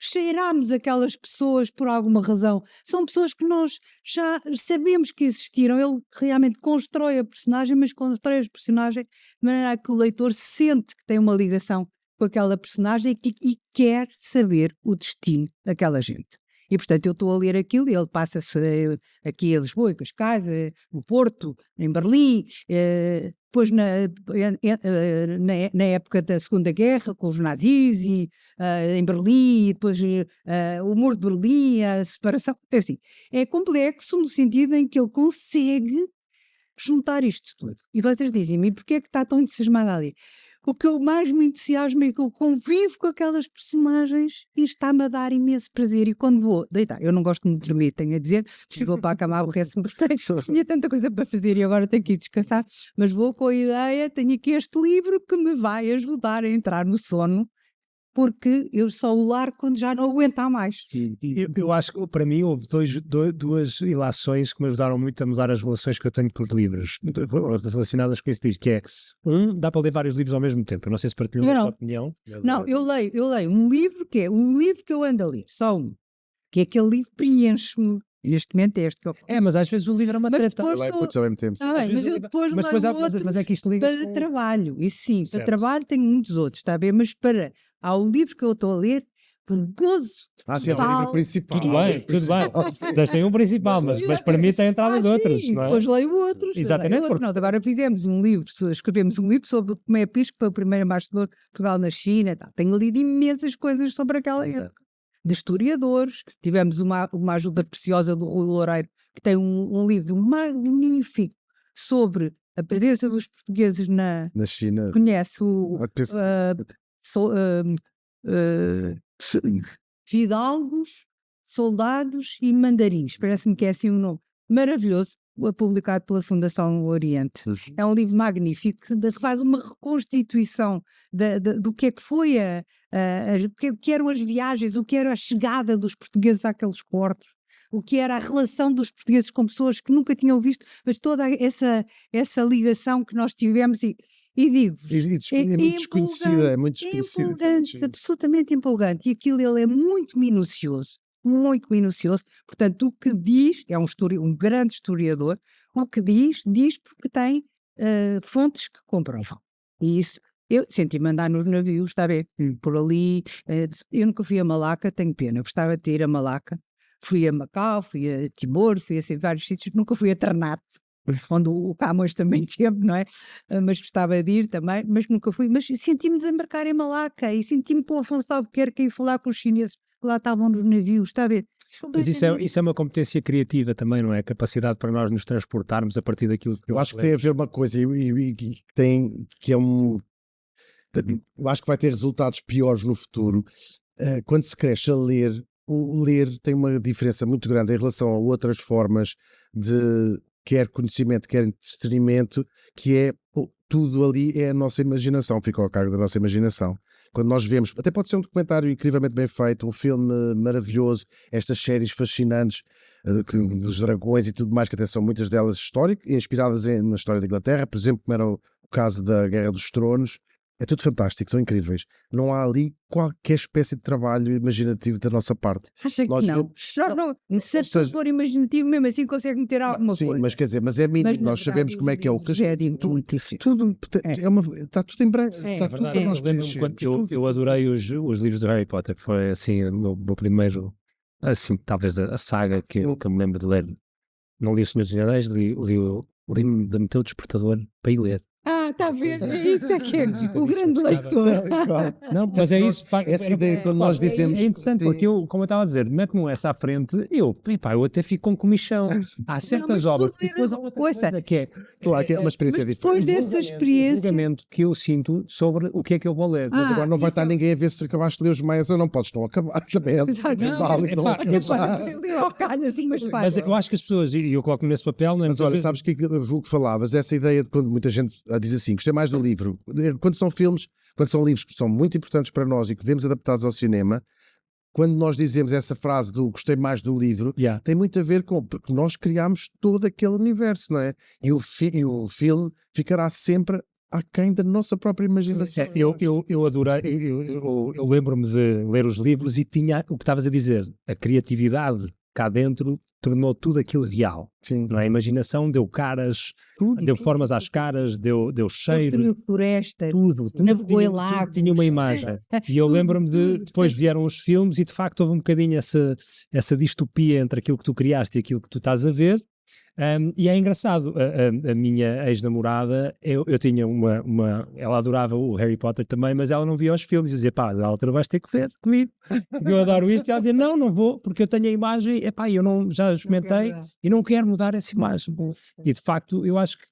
cheirámos aquelas pessoas por alguma razão. São pessoas que nós já sabemos que existiram. Ele realmente constrói a personagem, mas constrói a personagem de maneira que o leitor sente que tem uma ligação com aquela personagem e quer saber o destino daquela gente. E, portanto, eu estou a ler aquilo e ele passa-se aqui a Lisboa, em Cascais, no Porto, em Berlim, depois na época da Segunda Guerra, com os nazis, e, em Berlim, e depois o Muro de Berlim, a separação. É assim, é complexo no sentido em que ele consegue juntar isto tudo. E vocês dizem-me, porquê é que está tão entusiasmado ali? O que eu mais me entusiasmo é que eu convivo com aquelas personagens e está-me a dar imenso prazer. E quando vou deitar, eu não gosto muito de dormir, tenho a dizer, vou para a cama, aborrece-me, tinha tanta coisa para fazer e agora tenho que ir descansar, mas vou com a ideia, tenho aqui este livro que me vai ajudar a entrar no sono, porque eu só o largo quando já não aguentar mais. Eu acho que para mim houve duas ilações que me ajudaram muito a mudar as relações que eu tenho com os livros relacionadas com esse disco, que é dá para ler vários livros ao mesmo tempo. Eu não sei se partilham esta opinião. Não, eu leio um livro que é um livro que eu ando a ler, só um, que é aquele livro que preenche-me. Neste momento é este que eu falo. Mas às vezes o livro é uma treta. Ao mesmo tempo. Mas eu depois leio outros mas é que isto liga para trabalho. E sim, para trabalho tenho muitos outros, está a ver? Mas ao livro que eu estou a ler, por gozo. Sim, é o livro principal. Tudo bem. Tem um principal, mas permite a entrada de outros, não é? Depois leio outros. Exatamente. Nós agora escrevemos um livro sobre como é Pisco, que foi o primeiro embaixador de Portugal na China. Tenho lido imensas coisas sobre aquela época. De historiadores, tivemos uma ajuda preciosa do Rui Loureiro, que tem um livro magnífico sobre a presença dos portugueses na China. Conhece o fidalgos, soldados e mandarins, parece-me que é assim um nome maravilhoso, publicado pela Fundação Oriente. É um livro magnífico que faz uma reconstituição do que é que foi o que eram as viagens, o que era a chegada dos portugueses àqueles portos, o que era a relação dos portugueses com pessoas que nunca tinham visto, mas toda essa ligação que nós tivemos e digo-vos, é muito desconhecida, é muito desconhecida. Empolgante, absolutamente empolgante. E aquilo ele é muito minucioso, portanto o que diz, é um grande historiador, o que diz porque tem fontes que comprovam. E isso, eu senti-me andar nos navios, está a ver, por ali, eu nunca fui a Malaca, tenho pena, eu gostava de ir a Malaca, fui a Macau, fui a Timor, fui a vários sítios, nunca fui a Ternate, onde o Camões também teve, não é? Mas gostava de ir também, mas nunca fui. Mas senti-me desembarcar em Malaca e senti-me com o Afonso de Albuquerque a ir falar com os chineses que lá estavam nos navios, está a ver? Mas isso é uma competência criativa também, não é? A capacidade para nós nos transportarmos a partir daquilo que eu acho que tem a ver uma coisa que é um... Eu acho que vai ter resultados piores no futuro. Quando se cresce a ler, o ler tem uma diferença muito grande em relação a outras formas de quer conhecimento, quer entretenimento, que é tudo ali é a nossa imaginação, fica ao cargo da nossa imaginação. Quando nós vemos, até pode ser um documentário incrivelmente bem feito, um filme maravilhoso, estas séries fascinantes dos dragões e tudo mais, que até são muitas delas históricas, inspiradas na história da Inglaterra, por exemplo, como era o caso da Guerra dos Tronos. É tudo fantástico, são incríveis. Não há ali qualquer espécie de trabalho imaginativo da nossa parte. Acha que Nós não? Se a pessoa for imaginativo, mesmo assim consegue meter alguma sim, coisa. mas quer dizer, mas é mínimo, Mas, na nós verdade, sabemos como é que é o os livros é muito difícil. tudo está tudo em branco, É, está é tudo verdade. para nós Eu lembro-me quando eu adorei os livros do Harry Potter, foi assim o meu primeiro, assim, talvez a saga que eu me lembro de ler. Não li O Senhor dos Anéis, li-me de meter o despertador para ir ler. Está a ver? É isso é que é o grande leitor. Não, mas é isso. Essa ideia quando nós dizemos. É interessante, porque eu, como eu estava a dizer, mete-me essa à frente, eu até fico com comichão. Há certas mas obras, tu e depois há outra ouça, coisa que é Claro que é uma experiência Mas diferente. depois dessa o experiência. julgamento que eu sinto sobre o que é que eu vou ler. Mas agora não vai isso estar ninguém a ver se acabaste de ler os meias ou não podes não acabar também. Exato. Não, vale, não acabar. Mas eu acho que as pessoas, e eu coloco-me nesse papel, não é? Mas olha, sabes que o que falavas, essa ideia de quando muita gente diz assim, gostei mais do livro, quando são filmes, quando são livros que são muito importantes para nós e que vemos adaptados ao cinema, quando nós dizemos essa frase do gostei mais do livro, tem muito a ver com, porque nós criámos todo aquele universo, não é? E o filme ficará sempre aquém da nossa própria imaginação. Eu adorei, eu lembro-me de ler os livros e tinha o que estavas a dizer, a criatividade cá dentro tornou tudo aquilo real. Sim. Não é? A imaginação deu caras, deu formas às caras, deu cheiro. Construiu florestas, Tudo navegou em tudo lagos. tinha uma imagem. E eu lembro-me de, depois vieram os filmes e de facto houve um bocadinho essa distopia entre aquilo que tu criaste e aquilo que tu estás a ver. E é engraçado, a minha ex-namorada, eu tinha ela adorava o Harry Potter também, mas ela não via os filmes, eu dizia, pá, da altura vais ter que ver comigo, eu adoro isto, e ela dizia, não vou, porque eu tenho a imagem, eu já experimentei e não quero mudar essa imagem. E de facto, eu acho que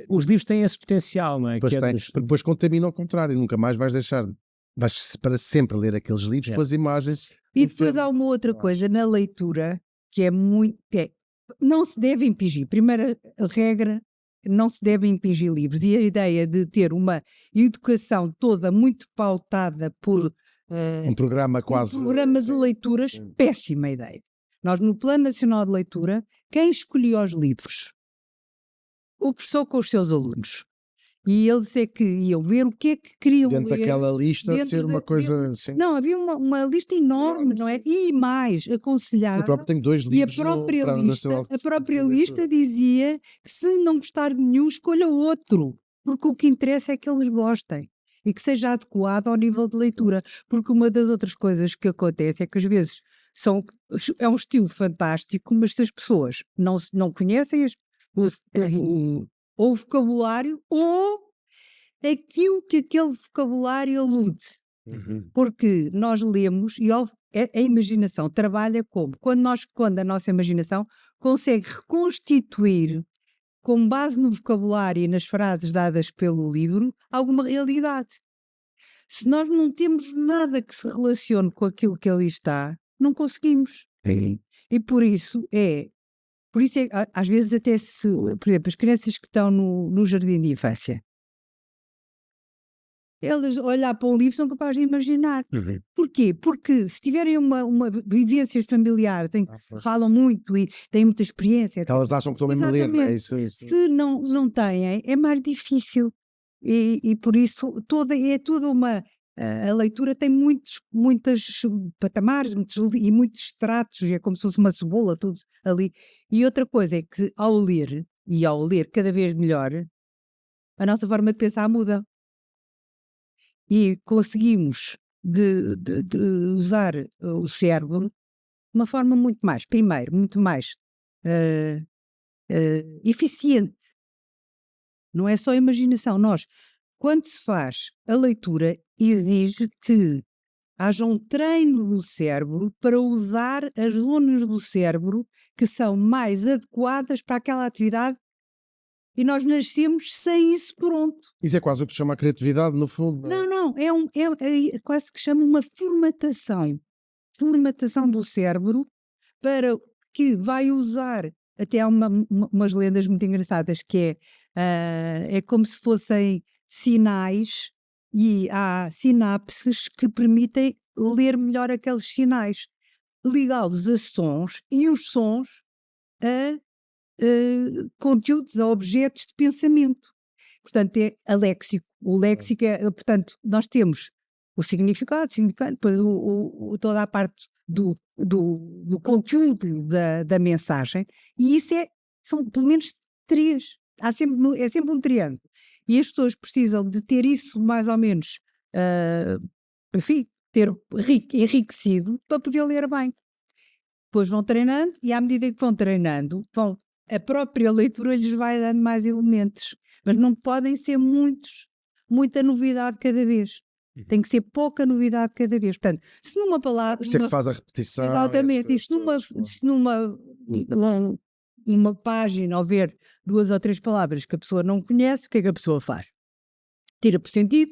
os livros têm esse potencial, não é? Depois, depois contamina ao contrário, nunca mais vais deixar, vais para sempre ler aqueles livros com as imagens. E depois há uma outra coisa na leitura que é muito... não se deve impingir. Primeira regra, não se deve impingir livros. E a ideia de ter uma educação toda muito pautada por um programa quase... um programa de leituras, péssima ideia. Nós, no Plano Nacional de Leitura, quem escolhia os livros? O professor com os seus alunos. E eles é que iam ver o que é que queriam dentro ler. daquela lista ser uma coisa assim. Não, havia uma lista enorme, não é? E mais, aconselhava. Eu próprio tenho 2 livros. E a própria lista dizia que se não gostar de nenhum, escolha outro. Porque o que interessa é que eles gostem. E que seja adequado ao nível de leitura. Porque uma das outras coisas que acontece é que às vezes é um estilo fantástico, mas se as pessoas não conhecem ou o vocabulário ou aquilo que aquele vocabulário alude. Porque nós lemos e a imaginação trabalha como? Quando a nossa imaginação consegue reconstituir, com base no vocabulário e nas frases dadas pelo livro, alguma realidade. Se nós não temos nada que se relacione com aquilo que ali está, não conseguimos. E por isso às vezes até por exemplo, as crianças que estão no jardim de infância, elas olhar para um livro são capazes de imaginar. Porquê? Porque se tiverem uma vivência familiar, falam muito e têm muita experiência. Elas acham que estão mesmo a ler. É isso. Se não têm, é mais difícil. E por isso é toda uma... A leitura tem muitos patamares e muitos estratos, é como se fosse uma cebola, tudo ali. E outra coisa é que ao ler cada vez melhor, a nossa forma de pensar muda. E conseguimos de usar o cérebro de uma forma muito mais eficiente. Não é só imaginação. Quando se faz a leitura, exige que haja um treino do cérebro para usar as zonas do cérebro que são mais adequadas para aquela atividade e nós nascemos sem isso pronto. Isso é quase o que se chama a criatividade, no fundo. Não, é quase que chama uma formatação do cérebro para que vai usar até há umas lendas muito engraçadas que é como se fossem sinais e há sinapses que permitem ler melhor aqueles sinais, ligá-los a sons e os sons a conteúdos, a objetos de pensamento. Portanto, é a léxico. O léxico portanto, nós temos o significado, depois toda a parte do conteúdo da mensagem, e isso são pelo menos 3. É sempre um triângulo. E as pessoas precisam de ter isso mais ou menos, enfim, ter enriquecido para poder ler bem. Depois vão treinando e à medida que vão treinando, a própria leitura lhes vai dando mais elementos, mas não podem ser muita novidade cada vez. Tem que ser pouca novidade cada vez. Portanto, se numa palavra... Isto é que se faz a repetição. Exatamente. E se numa página houver 2 ou 3 palavras que a pessoa não conhece, o que é que a pessoa faz? Tira por sentido.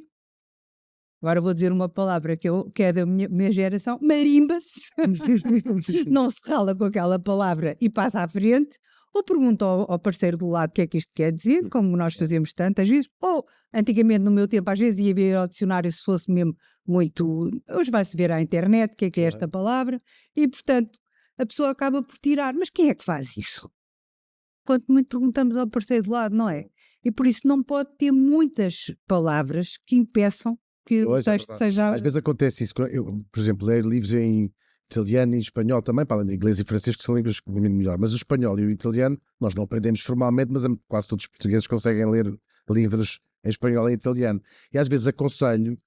Agora vou dizer uma palavra que é da minha geração, marimba-se. Não se rala com aquela palavra e passa à frente, ou pergunta ao parceiro do lado o que é que isto quer dizer, como nós fazemos tantas vezes, ou antigamente no meu tempo às vezes ia ver ao dicionário se fosse mesmo muito, hoje vai-se ver à internet o que é esta palavra, e portanto a pessoa acaba por tirar, mas quem é que faz isso? Quanto muito perguntamos ao parceiro do lado, não é? E por isso não pode ter muitas palavras que impeçam que o texto seja... Às vezes acontece isso, eu, por exemplo, ler livros em italiano e espanhol também, para além de inglês e francês, que são línguas que domino melhor, mas o espanhol e o italiano nós não aprendemos formalmente, mas quase todos os portugueses conseguem ler livros em espanhol e italiano. E às vezes aconselho,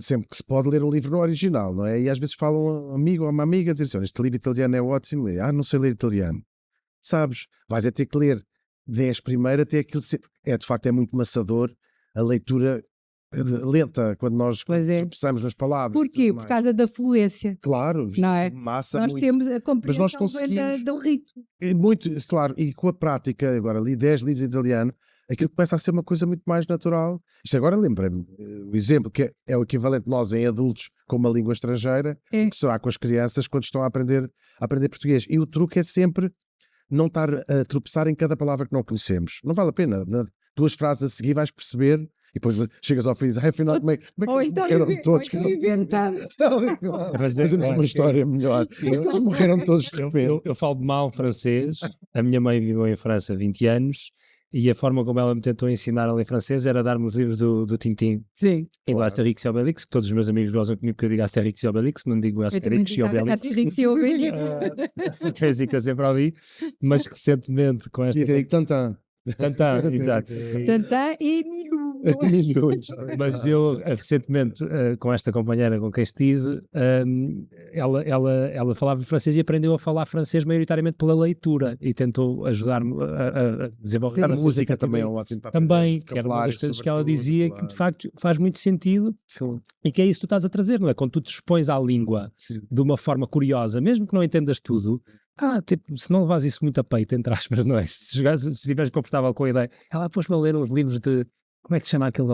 sempre que se pode, ler um livro no original, não é? E às vezes fala um amigo ou uma amiga a dizer assim, este livro italiano é ótimo, não sei ler italiano. Sabes, vais ter que ler 10 primeiro até aquilo de facto é muito maçador a leitura lenta, quando nós pensamos nas palavras. Porquê? Por causa da fluência. Claro, não é? Massa nós muito. Temos a compreensão, mas nós conseguimos do ritmo. Muito, claro, e com a prática, agora li 10 livros de italiano, aquilo começa a ser uma coisa muito mais natural. Isto agora lembrei-me, o exemplo que é o equivalente de nós em adultos com uma língua estrangeira, que será com as crianças quando estão a aprender português. E o truque é sempre não estar a tropeçar em cada palavra que não conhecemos. Não vale a pena. 2 frases a seguir vais perceber e depois chegas ao fim e dizes, afinal, como é que eles morreram todos? Fazemos uma história melhor. Eles morreram todos de repente. Eu falo de mal francês. A minha mãe viveu em França 20 anos e a forma como ela me tentou ensinar a ler francês era dar-me os livros do Tintin. Sim. E o Asterix e Obelix, que todos os meus amigos gozam comigo que eu digo Asterix e Obelix, não digo Asterix e Obelix. Asterix e Obelix. Fica sempre a ouvir, mas recentemente com esta... E digo Tantan. Tantan, exato. Tantan e Milou. Mas eu recentemente com esta companheira com quem estive, ela falava francês e aprendeu a falar francês maioritariamente pela leitura e tentou ajudar-me a desenvolver a música também é um ótimo papel. Também, que era uma das coisas que ela dizia, claro, que de facto faz muito sentido. Sim. E que é isso que tu estás a trazer, não é? Quando tu te expões à língua de uma forma curiosa, mesmo que não entendas tudo, tipo, se não levas isso muito a peito, entre aspas, não é? Se estiveres confortável com a ideia, ela pôs-me a ler uns livros de... Como é que se chama aquela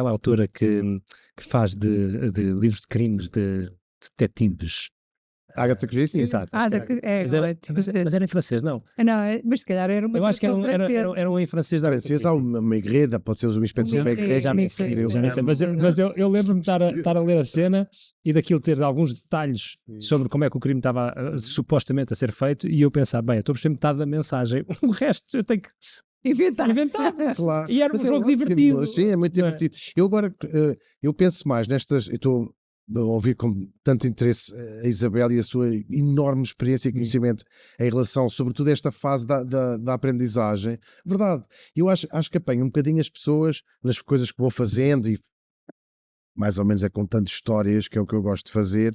autora que faz de livros de crimes, de detetives? Agatha Christie? Exato. Mas era em francês, não? Não, mas se calhar era uma... Eu acho que era um em francês. Francês há uma Maigret, pode ser os inspectores Maigret. Já nem sei. Mas eu lembro-me de estar a ler a cena e daquilo ter alguns detalhes sobre como é que o crime estava supostamente a ser feito e eu pensar, bem, eu estou a perceber metade da mensagem, o resto eu tenho que... Inventar. Claro. E era um jogo divertido. Sim, é muito divertido. Eu agora, eu penso mais nestas, eu estou a ouvir com tanto interesse a Isabel e a sua enorme experiência e conhecimento em relação, sobretudo, a esta fase da aprendizagem. Verdade. Eu acho que apanho um bocadinho as pessoas nas coisas que vou fazendo e mais ou menos é contando histórias, que é o que eu gosto de fazer.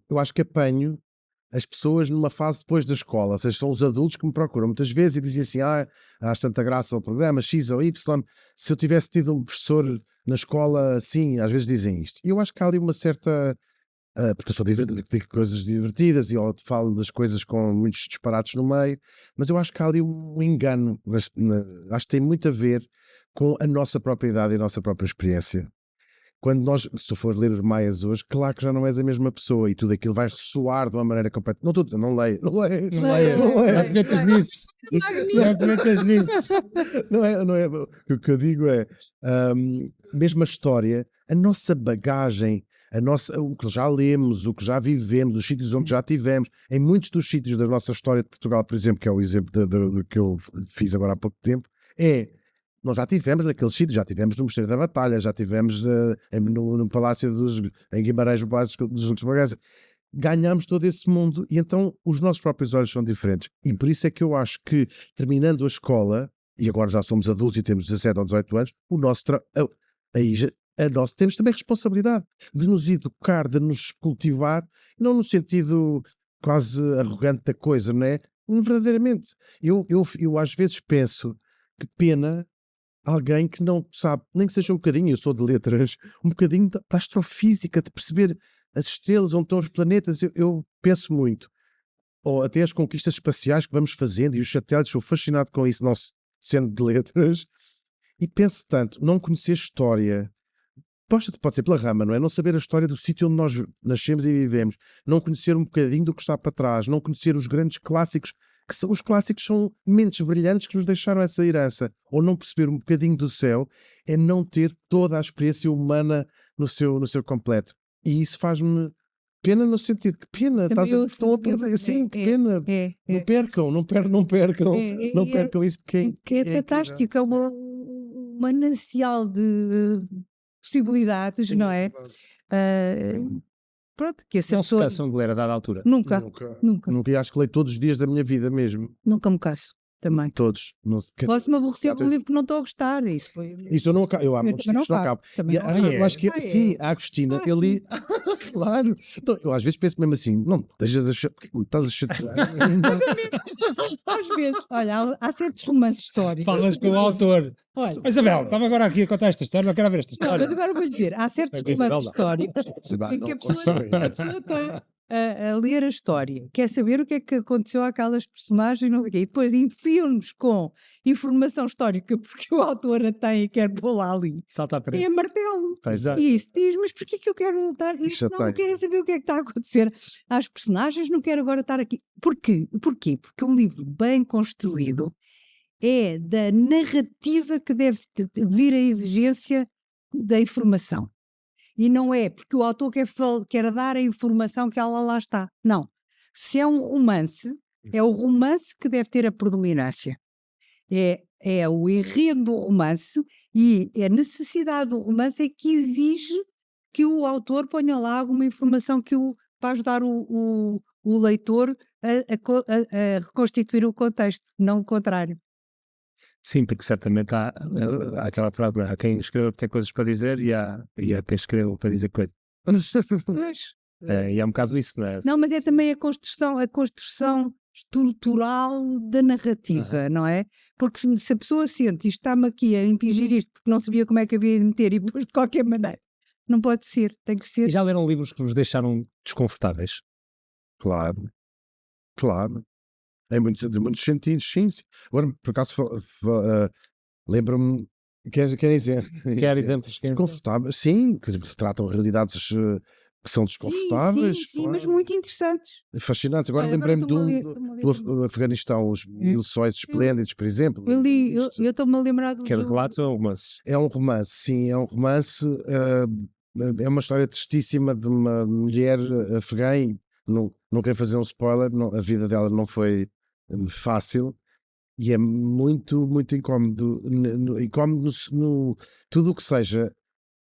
Eu acho que apanho as pessoas numa fase depois da escola, ou seja, são os adultos que me procuram muitas vezes e dizem assim, há tanta graça ao programa, X ou Y, se eu tivesse tido um professor na escola assim, às vezes dizem isto. E eu acho que há ali uma certa, porque eu sou divertido, digo coisas divertidas e eu falo das coisas com muitos disparates no meio, mas eu acho que há ali um engano, acho que tem muito a ver com a nossa própria idade e a nossa própria experiência. quando nós, se tu fores ler os Maias hoje, claro que já não és a mesma pessoa e tudo aquilo vai ressoar de uma maneira completa. Não leio. Não te metas nisso. Não te metas nisso. Não é. O que eu digo é, mesmo a história, a nossa bagagem, o que já lemos, o que já vivemos, os sítios onde já tivemos, em muitos dos sítios da nossa história de Portugal, por exemplo, que é o exemplo do que eu fiz agora há pouco tempo, nós já tivemos naqueles sítios, já tivemos no Mosteiro da Batalha, já tivemos no Palácio em Guimarães, no Palácio dos Bragança. Ganhamos todo esse mundo e então os nossos próprios olhos são diferentes. E por isso é que eu acho que, terminando a escola, e agora já somos adultos e temos 17 ou 18 anos, nós temos também responsabilidade de nos educar, de nos cultivar, não no sentido quase arrogante da coisa, não é? Verdadeiramente. Eu às vezes penso que pena alguém que não sabe, nem que seja um bocadinho, eu sou de letras, um bocadinho da astrofísica, de perceber as estrelas, onde estão os planetas. Eu penso muito, ou até as conquistas espaciais que vamos fazendo e os satélites, sou fascinado com isso, não sendo de letras, e penso tanto, não conhecer história, pode ser pela rama, não é? Não saber a história do sítio onde nós nascemos e vivemos, não conhecer um bocadinho do que está para trás, não conhecer os grandes clássicos, os clássicos são mentes brilhantes que nos deixaram essa herança, ou não perceber um bocadinho do céu, é não ter toda a experiência humana no seu completo. E isso faz-me pena no sentido que pena, estão a perder, assim, que pena. Não percam, não percam isso, porque é fantástico, é um manancial de possibilidades, não é? Pronto, que essa não se cansam de ler a dada altura. Nunca. E acho que leio todos os dias da minha vida mesmo. Nunca me canso. Também. Todos. Posso-me aborrecer de um livro que não estou a gostar. Isso eu não acabo. Eu amo os livros que não acabo. Eu acho que sim, a Agostina, eu li. Claro. Então, eu às vezes penso mesmo assim: não, estás a chatear. Às vezes, olha, há certos romances históricos. Falas com o autor. Olha, Isabel, estava agora aqui a contar esta história, não quero ver esta história. Mas agora vou-lhe dizer: há certos romances históricos em que a pessoa está a ler a história, quer saber o que é que aconteceu àquelas personagens, não sei o quê, e depois enfiam-nos com informação histórica porque o autor a tem e quer pô-la ali. Salta a parede. É martelo. Exato. E isso diz, mas porquê que eu quero estar... Não quero saber o que é que está a acontecer às personagens, não quero agora estar aqui. Porquê? Porque um livro bem construído é da narrativa que deve vir a exigência da informação. E não é porque o autor quer dar a informação que ela lá está. Não. Se é um romance, é o romance que deve ter a predominância. É o enredo do romance e a necessidade do romance é que exige que o autor ponha lá alguma informação para ajudar o leitor a reconstituir o contexto, não o contrário. Sim, porque certamente há aquela frase, há quem escreva para ter coisas para dizer e há quem escreva para dizer coisas. E é um bocado isso, não é? Não, mas é também a construção estrutural da narrativa, não é? Porque se a pessoa sente isto está-me aqui a impingir isto porque não sabia como é que havia de meter e depois de qualquer maneira, não pode ser, tem que ser. E já leram livros que nos deixaram desconfortáveis? Claro. Em muitos sentidos, sim. Agora, por acaso, lembro-me. Quer exemplos? Desconfortáveis, sim, que tratam realidades que são desconfortáveis. Sim, claro. Mas muito interessantes. Fascinantes. Agora lembrei-me do Afeganistão, os Mil Sóis Esplêndidos, por exemplo. Eu estou-me a lembrar do. Que é de relatos ou romance? É um romance, sim, é um romance. É uma história tristíssima de uma mulher afegã. Não quero fazer um spoiler, a vida dela não foi fácil e é muito, muito incómodo. Incómodo no tudo o que seja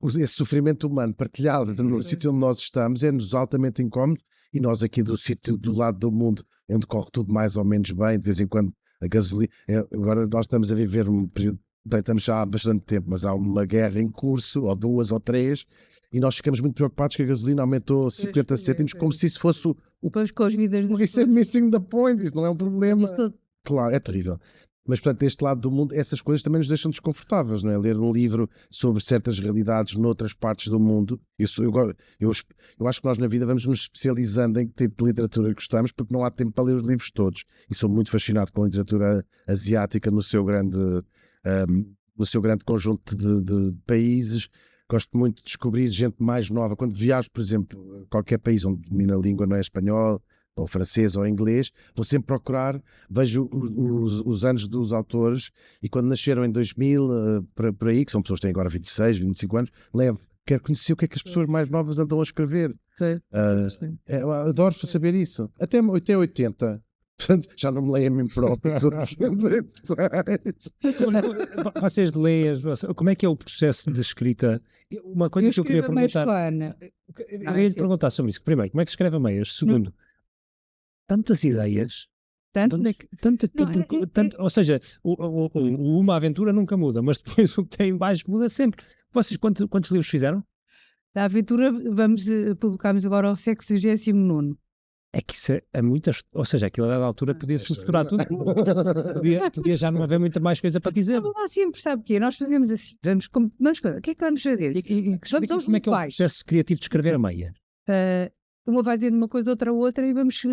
esse sofrimento humano partilhado no sítio onde nós estamos é-nos altamente incómodo e nós aqui do sítio do lado do mundo onde corre tudo mais ou menos bem, de vez em quando a gasolina. Agora nós estamos a viver um período. Bem, estamos já há bastante tempo, mas há uma guerra em curso, ou 2 ou 3, e nós ficamos muito preocupados que a gasolina aumentou 50 cêntimos, como se isso fosse Depois com as vidas das isso é missing the point, isso não é um problema. Claro, é terrível. Mas, portanto, deste lado do mundo, essas coisas também nos deixam desconfortáveis, não é? Ler um livro sobre certas realidades noutras partes do mundo. Eu acho que nós na vida vamos nos especializando em que tipo de literatura gostamos, porque não há tempo para ler os livros todos. E sou muito fascinado com a literatura asiática no seu grande conjunto de países. Gosto muito de descobrir gente mais nova. Quando viajo, por exemplo, a qualquer país onde domino a língua, não é espanhol, ou francês, ou inglês, vou sempre procurar, vejo os anos dos autores, e quando nasceram em 2000, por aí, que são pessoas que têm agora 26, 25 anos, quero conhecer o que é que as pessoas mais novas andam a escrever. Eu adoro saber isso. Até 80. Já não me leio a mim próprio. Vocês leem, como é que é o processo de escrita? Uma coisa que eu queria perguntar. Eu ia lhe perguntar sobre isso. Primeiro, como é que se escreve a meias? Segundo, tantas ideias. Ou seja, uma aventura nunca muda, mas depois o que tem em baixo muda sempre. Vocês quantos livros fizeram? Da aventura publicámos agora o 69º. É que isso é muitas, ou seja, aquilo a dada altura podia-se misturar tudo. Podia já não haver muita mais coisa para dizer. Lá sempre, sabe o quê? Nós fazemos assim, o que é que vamos fazer? Como é que é o processo criativo de escrever a meia? Uma vai dizendo uma coisa, outra, e vamos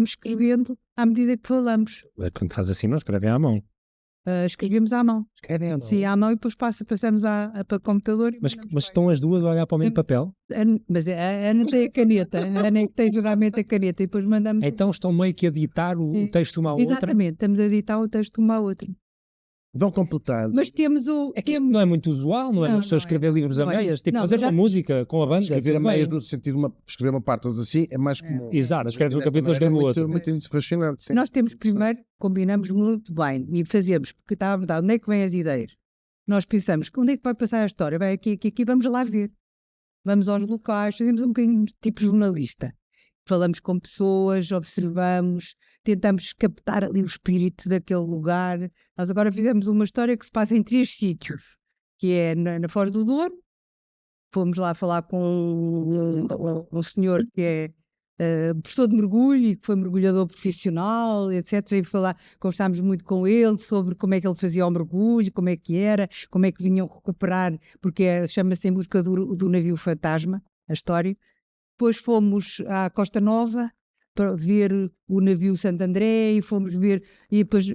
escrevendo à medida que falamos. Quando faz assim, não escrevem à mão. Escrevemos à mão. Escrevem à mão. Sim, à mão, e depois passamos para o computador. Mas estão as duas a olhar para o mesmo papel? Mas a Ana tem a caneta, a Ana é que tem geralmente a caneta, e depois mandamos. Então estão meio que a ditar o texto uma à outra? Exatamente, estamos a editar o texto uma à outra. Vão completando. Mas temos o. É que não é muito usual, não é? Uma pessoa escrever livros a meias, tipo fazer uma música com a banda. Escrever a meia no sentido de escrever uma parte ou assim é mais comum. Exato, escrever um capítulo, escrever o outro. Muito fascinante. Sim. Nós temos primeiro, combinamos muito bem e fazemos, porque está a verdade, onde é que vêm as ideias? Nós pensamos, onde é que vai passar a história? Vai aqui, vamos lá ver. Vamos aos locais, fazemos um bocadinho tipo jornalista. Falamos com pessoas, observamos, tentamos captar ali o espírito daquele lugar. Nós agora fizemos uma história que se passa em 3 sítios, que é na Foz do Douro. Fomos lá falar com um senhor que é professor de mergulho e que foi mergulhador profissional, etc. E conversámos muito com ele sobre como é que ele fazia o mergulho, como é que era, como é que vinham recuperar, porque chama-se Em Busca do Navio Fantasma, a história. Depois fomos à Costa Nova para ver o navio Santo André, e fomos ver, e depois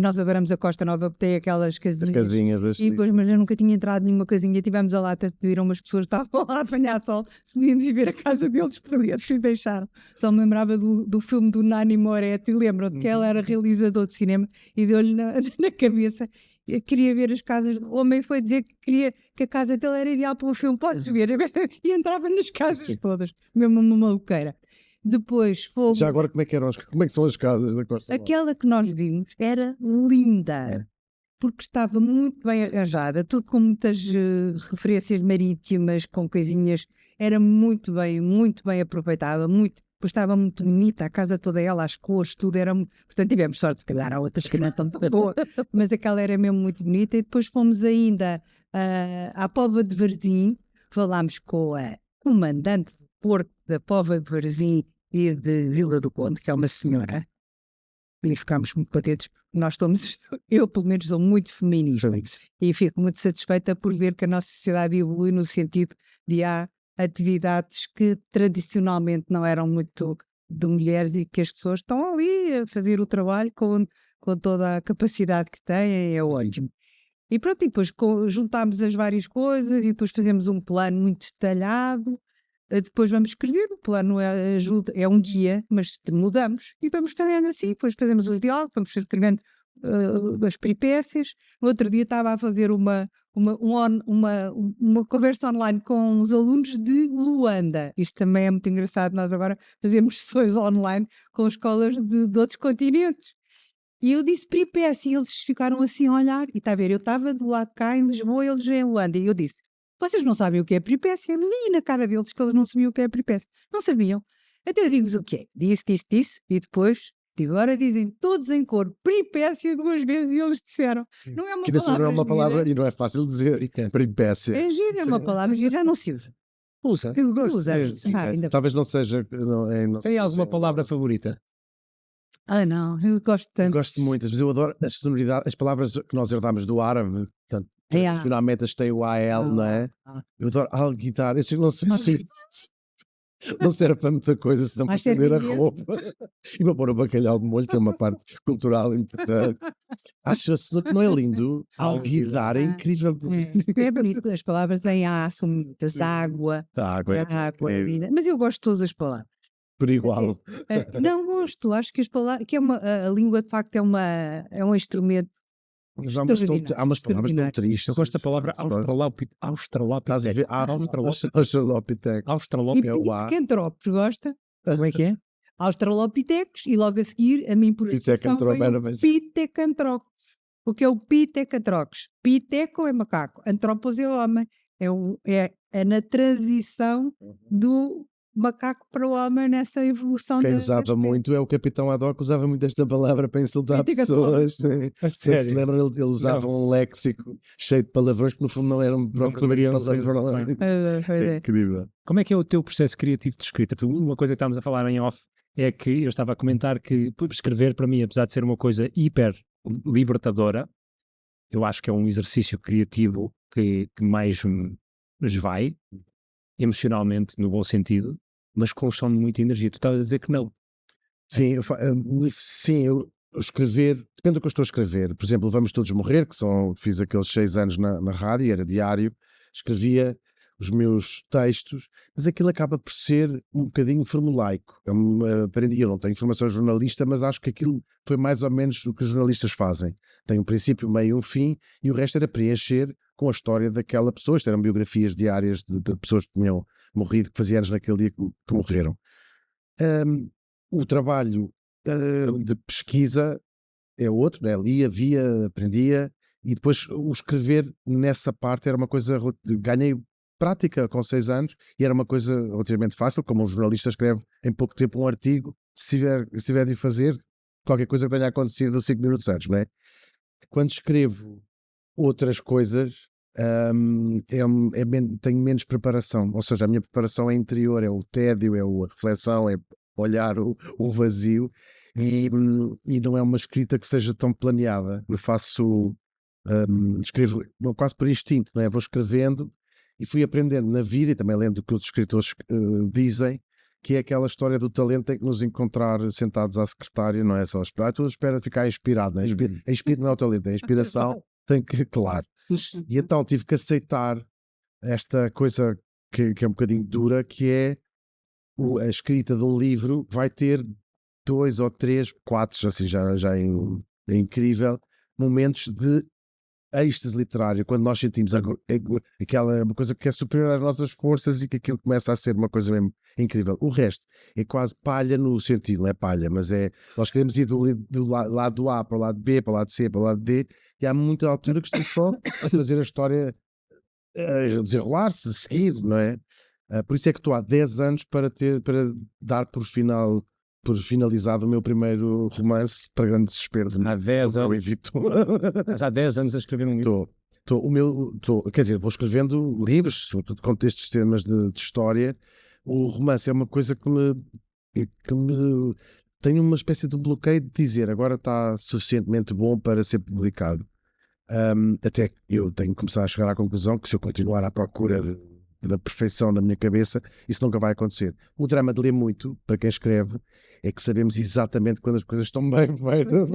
nós adoramos a Costa Nova porque tem aquelas casinhas, e depois, mas eu nunca tinha entrado em nenhuma casinha, tivemos a lata de pedir a umas pessoas que estavam lá a apanhar sol se podíamos ir ver a casa deles por dentro, e deixaram. Só me lembrava do filme do Nani Moretti, lembram que ela era realizador de cinema, e deu-lhe na cabeça. Eu queria ver as casas. O homem foi dizer que queria que a casa dele era ideal para um filme. Podes ver? E entrava nas casas todas, mesmo uma maluqueira. Depois fomos. Já agora, como é que são as casas da Costa Nova? Aquela que nós vimos era linda, porque estava muito bem arranjada, tudo com muitas referências marítimas, com coisinhas. Era muito bem aproveitada, Pois estava muito bonita, a casa toda ela, as cores, tudo era. Portanto, tivemos sorte, se calhar há outras que não estão tão boas, mas aquela era mesmo muito bonita. E depois fomos ainda à Póvoa de Varzim, falámos com a comandante de Porto da Póvoa de Varzim e de Vila do Conde, que é uma senhora, e ficámos muito contentes. Eu pelo menos sou muito feminista, e fico muito satisfeita por ver que a nossa sociedade evolui no sentido de há atividades que tradicionalmente não eram muito de mulheres, e que as pessoas estão ali a fazer o trabalho com toda a capacidade que têm, é ótimo. E pronto, e depois juntámos as várias coisas, e depois fazemos um plano muito detalhado. Depois vamos escrever, o plano é um dia, mas mudamos e vamos fazendo assim, depois fazemos os diálogos, vamos escrevendo as peripécias. No outro dia estava a fazer uma conversa online com os alunos de Luanda. Isto também é muito engraçado, nós agora fazemos sessões online com escolas de outros continentes. E eu disse peripécia, e eles ficaram assim a olhar, e está a ver, eu estava do lado de cá em Lisboa, eles em Luanda, e eu disse: vocês não sabem o que é peripécia? Nem na cara deles que eles não sabiam o que é peripécia. Não sabiam. Então eu digo-lhes o que é. Disse. E depois, agora dizem todos em cor, peripécia 2 vezes, e eles disseram. Não é uma palavra. Não é uma palavra, e não é fácil dizer. Peripécia. É gira, é uma palavra gira, já não se usa. Usa. Talvez não seja. Tem alguma palavra favorita? Não, eu gosto tanto. Gosto muito, mas eu adoro a sonoridade, as palavras que nós herdamos do árabe, portanto, tradicionalmente as têm o AL, não é? Eu adoro a guitarra, eu não sei Não serve para muita coisa, senão para Acho que é estender a imenso. roupa. E para pôr o bacalhau de molho, que é uma parte cultural importante. Acho que não é lindo? Alguidar é incrível. É bonito, as palavras em A são muitas, água, A água é vida. Mas eu gosto de todas as palavras. por igual. Não gosto, acho que as palavras, que é a língua de facto é um instrumento Mas há umas tão palavras tão extraordinário. tristes. Eu gosto da palavra Estás a ver? Australopiteco. E É o A. Picantropos, gosta? Como é que é? Australopitecos e logo a seguir, a mim por associação, Pitecantropo vem era o bem- Pitecantropos. O que é o Pitecantrocos? Piteco é macaco, antropos é homem. É na transição do macaco para o homem nessa evolução Quem da usava espécie. muito é o Capitão Haddock, usava muito esta palavra para insultar Pitecantropo. pessoas. Sim. Vocês se lembram, ele usava um léxico cheio de palavrões que no fundo não eram propriamente poderiam ser, palavrões. É incrível. Como é que é o teu processo criativo de escrita? Porque uma coisa que estávamos a falar em off é que eu estava a comentar que escrever para mim, apesar de ser uma coisa hiper libertadora, eu acho que é um exercício criativo que mais me esvai, emocionalmente, no bom sentido, mas consome muita energia. Tu estavas a dizer que não. Sim, eu escrever, depende do que eu estou a escrever. Por exemplo, Vamos Todos Morrer, fiz aqueles 6 anos na rádio, era diário, escrevia os meus textos, mas aquilo acaba por ser um bocadinho formulaico. Eu não tenho formação jornalista, mas acho que aquilo foi mais ou menos o que os jornalistas fazem. Tem um princípio, meio e um fim, e o resto era preencher com a história daquela pessoa. Isto eram biografias diárias de pessoas que tinham morrido, que faziam anos naquele dia que morreram. O trabalho de pesquisa é outro, né? Lia, via, aprendia, e depois o escrever nessa parte era uma coisa. Ganhei prática com 6 anos e era uma coisa relativamente fácil, como um jornalista escreve em pouco tempo um artigo, se tiver de fazer qualquer coisa que tenha acontecido 5 minutos antes, não é? Quando escrevo outras coisas, tenho menos preparação, ou seja, a minha preparação é interior, é o tédio, é a reflexão, é olhar o vazio, e não é uma escrita que seja tão planeada. Eu escrevo quase por instinto, não é? Vou escrevendo e fui aprendendo na vida e também lendo o que os escritores dizem, que é aquela história do talento tem que nos encontrar sentados à secretária, não é só esperar, tu espera ficar inspirado, não é? A inspiração não é o talento, a inspiração tem que, claro. E então tive que aceitar esta coisa que é um bocadinho dura, que é a escrita de um livro vai ter 2 ou 3, 4, assim já é incrível, momentos de êxtase literário, quando nós sentimos aquela uma coisa que é superior às nossas forças e que aquilo começa a ser uma coisa mesmo incrível. O resto é quase palha no sentido, não é palha, mas nós queremos ir do lado A para o lado B, para o lado C, para o lado D, e há muita altura que estamos só a fazer a história desenrolar-se, seguir, não é? Por isso é que estou há 10 anos para dar por finalizado o meu primeiro romance, para grande desespero de mim. Há 10 Eu anos. evito. Mas há 10 anos a escrever um livro. Quer dizer, vou escrevendo livros, sobretudo com estes temas de história. O romance é uma coisa que me tem uma espécie de bloqueio de dizer agora está suficientemente bom para ser publicado. Até que eu tenho que começar a chegar à conclusão que se eu continuar à procura da perfeição na minha cabeça, isso nunca vai acontecer. O drama de ler muito, para quem escreve, é que sabemos exatamente quando as coisas estão bem feitas.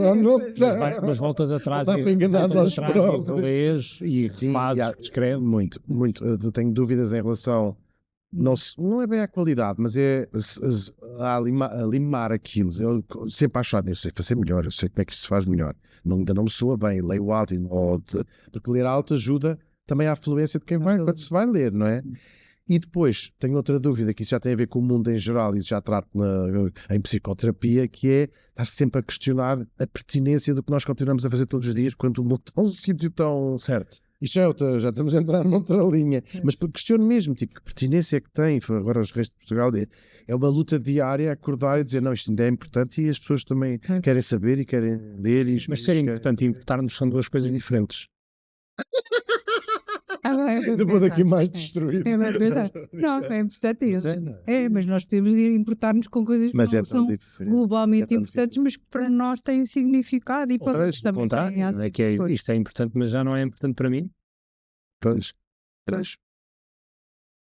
Mas voltas atrás Dá para enganar nós e próprios. lês e fazes, escreve. Muito. Eu tenho dúvidas em relação, não é bem à qualidade, mas é a limar aquilo. Eu sempre acho, eu sei fazer melhor, eu sei como é que isso se faz melhor. Ainda não me soa bem, leio alto, porque ler alto ajuda também à fluência de quem vai, quando se vai ler, não é? E depois tenho outra dúvida, que isso já tem a ver com o mundo em geral, e já trato em psicoterapia, que é estar sempre a questionar a pertinência do que nós continuamos a fazer todos os dias, quando o mundo está um sítio tão certo. Isto já estamos a entrar noutra linha, mas questiono mesmo, tipo, que pertinência é que tem agora os restos de Portugal. É uma luta diária, acordar e dizer, não, isto ainda é importante e as pessoas também querem saber e querem ler. Mas ser importante e importar-nos são duas coisas diferentes. Depois aqui mais destruído. É verdade. Não, é importante isso. Mas nós podemos importar-nos com coisas que Mas não são globalmente importantes, mas que para nós têm significado e para outros também têm. É que isto é importante, mas já não é importante para mim. Pois. O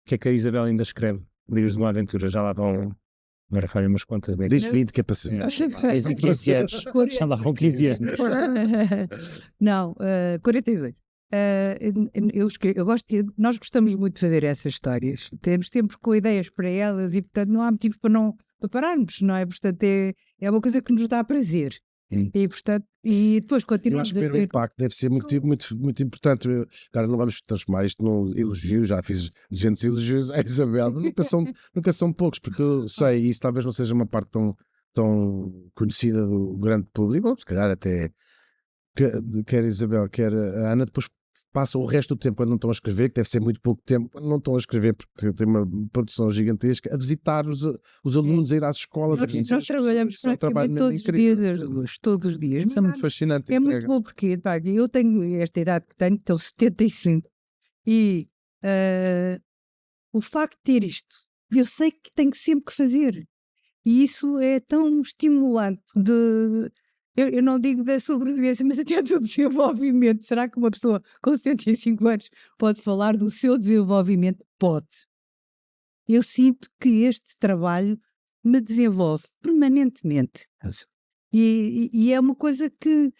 que é que a Isabel ainda escreve? livros de uma aventura, já lá vão, agora falham umas contas bem. Disse 20 que é para ser. Tens 15 anos, já lá vão 15 anos. Não, 42. Nós gostamos muito de fazer essas histórias. Temos sempre com ideias para elas e, portanto, não há motivo para pararmos, não é? Portanto, é uma coisa que nos dá prazer. E, portanto, e depois Eu continuamos acho que o impacto deve ser muito importante. Agora não vamos transformar isto num elogio, já fiz 200 elogios à Isabel, nunca são poucos, porque eu sei, isso talvez não seja uma parte tão conhecida do grande público, ou se calhar até quer a Isabel, quer a Ana, depois passam o resto do tempo quando não estão a escrever, que deve ser muito pouco tempo, quando não estão a escrever porque tem uma produção gigantesca, a visitar os alunos, a ir às escolas. Nós trabalhamos praticamente todos os dias as duas, todos os dias. Isso é muito fascinante. É muito bom porque, pá, eu tenho esta idade que tenho 75, e o facto de ter isto, eu sei que tenho sempre que fazer, e isso é tão estimulante eu não digo da sobrevivência, mas até do desenvolvimento. Será que uma pessoa com 75 anos pode falar do seu desenvolvimento? Pode. Eu sinto que este trabalho me desenvolve permanentemente. E é uma coisa que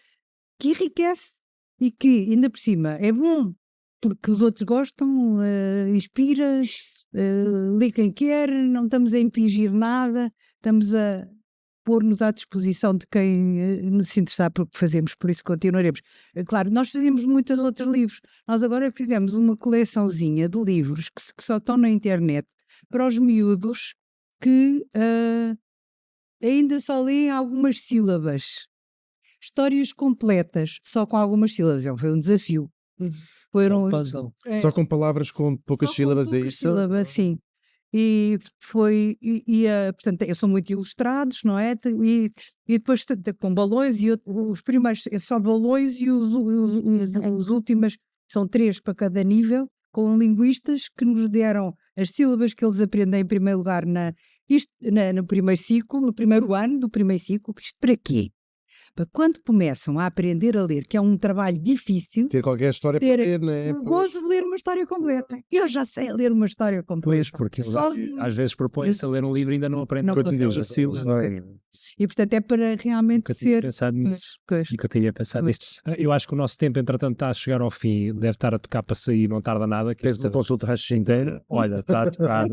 enriquece e que, ainda por cima, é bom, porque os outros gostam, inspira, lê quem quer, não estamos a impingir nada, estamos a pôr-nos à disposição de quem se interessar pelo que fazemos, por isso continuaremos. Claro, nós fazemos muitos outros livros. Nós agora fizemos uma coleçãozinha de livros que só estão na internet para os miúdos que ainda só leem algumas sílabas. Histórias completas, só com algumas sílabas. Foi um desafio. Só com palavras com poucas sílabas, é isso? Sílabas, sim. E portanto, são muito ilustrados, não é? E depois com balões, e os primeiros é só balões, e os últimos são 3 para cada nível, com linguistas que nos deram as sílabas que eles aprendem em primeiro lugar no primeiro ciclo, no primeiro ano do primeiro ciclo. Isto para quê? Para quando começam a aprender a ler, que é um trabalho difícil, ter qualquer história para ler, não é? o gozo de ler uma história completa. Eu já sei ler uma história completa. Pois, porque às vezes propõe-se a ler um livro e ainda não aprende a sílabas. E portanto é para realmente Nunca tinha pensado nisso. Nunca tinha pensado nisso. Eu acho que o nosso tempo, entretanto, está a chegar ao fim, deve estar a tocar para sair, não tarda nada. Tens uma consulta racha inteira. Olha, está a tocar,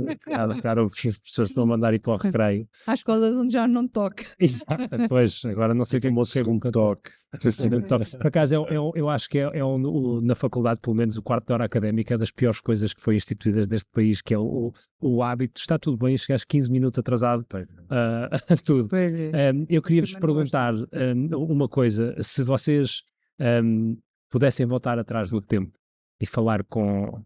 as pessoas estão a mandar ir para o recreio. Há escolas onde já não toca. Exato, pois, agora não sei o que é que um toque. Por acaso, eu acho que na faculdade, pelo menos o quarto de hora académica, é das piores coisas que foi instituídas neste país, que é o hábito, está tudo bem, chegaste 15 minutos atrasado, tudo. Eu queria-vos perguntar uma coisa, se vocês pudessem voltar atrás do tempo e falar com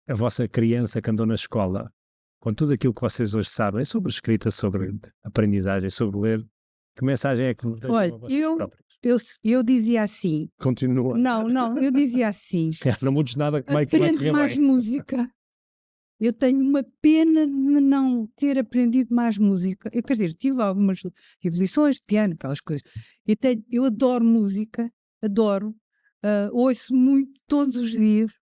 a vossa criança que andou na escola, com tudo aquilo que vocês hoje sabem sobre escrita, sobre aprendizagem, sobre ler, que mensagem é que me dão a vocês próprios? Eu dizia assim. Continua. Não, eu dizia assim. Não mudes nada, que vai aprende mais música. Eu tenho uma pena de não ter aprendido mais música. Quer dizer, tive algumas lições de piano, aquelas coisas. Eu adoro música, adoro. Ouço muito, todos os dias,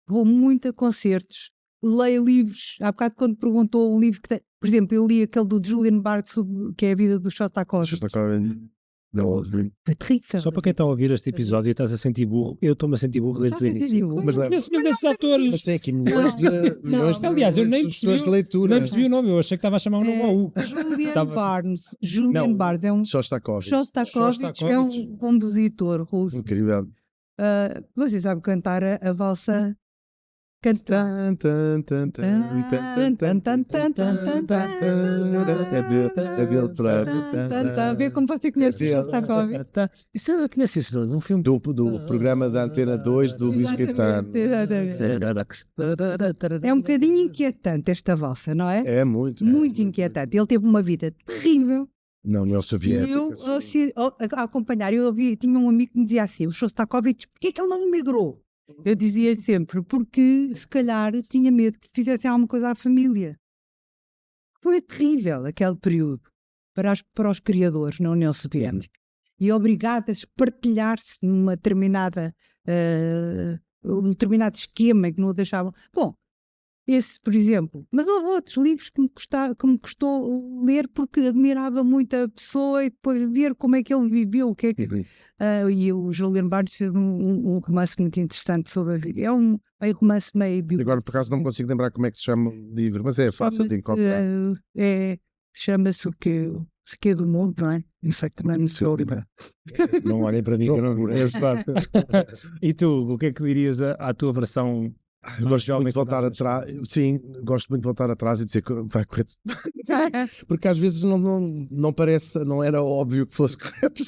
vou muito a concertos, leio livros. Há bocado quando perguntou um livro que tem, por exemplo, eu li aquele do Julian Barnes, que é a vida do Shostakovich. Foi terrível. Só para quem está a ouvir este episódio e estás a sentir burro, eu estou-me a sentir burro desde o início. Mas conheço mesmo desses atores. Mas tem aqui milhões de aliás, eu nem sugestões de leitura. Nem percebi o nome, eu achei que estava a chamar o nome ao U. Julian Barnes é um Shostakovich é um compositor russo. Incrível. Você sabe cantar a valsa? Vê como você conhece Shostakovich. Isso eu conheço isso, um filme do programa da Antena 2 do Luís Caetano. É um bocadinho inquietante esta valsa, não é? É muito. Muito inquietante. Ele teve uma vida terrível. Na União Soviética. Eu, a acompanhar, tinha um amigo que me dizia assim: o Shostakovich, porquê é que ele não emigrou? Eu dizia sempre, porque se calhar tinha medo que fizessem alguma coisa à família. Foi terrível aquele período para os criadores na União Soviética. E obrigado a espartilhar-se numa determinada, um determinado esquema que não o deixavam. Bom, Esse, por exemplo. Mas houve outros livros que me custou ler porque admirava muito a pessoa e depois ver como é que ele viveu, o que é que... e o Julian Barnes fez um romance muito interessante sobre a vida. É um romance meio biográfico. Agora, por acaso, não me consigo lembrar como é que se chama o livro, mas é fácil de encontrar. Chama-se o que é do mundo, não é? Não sei também não sei o livro. Não olhem para mim que eu não E tu, o que é que dirias à tua versão? Gosto muito de voltar atrás. Sim, gosto muito de voltar atrás e dizer que vai correr. Porque às vezes não parece, não era óbvio que fosse correto.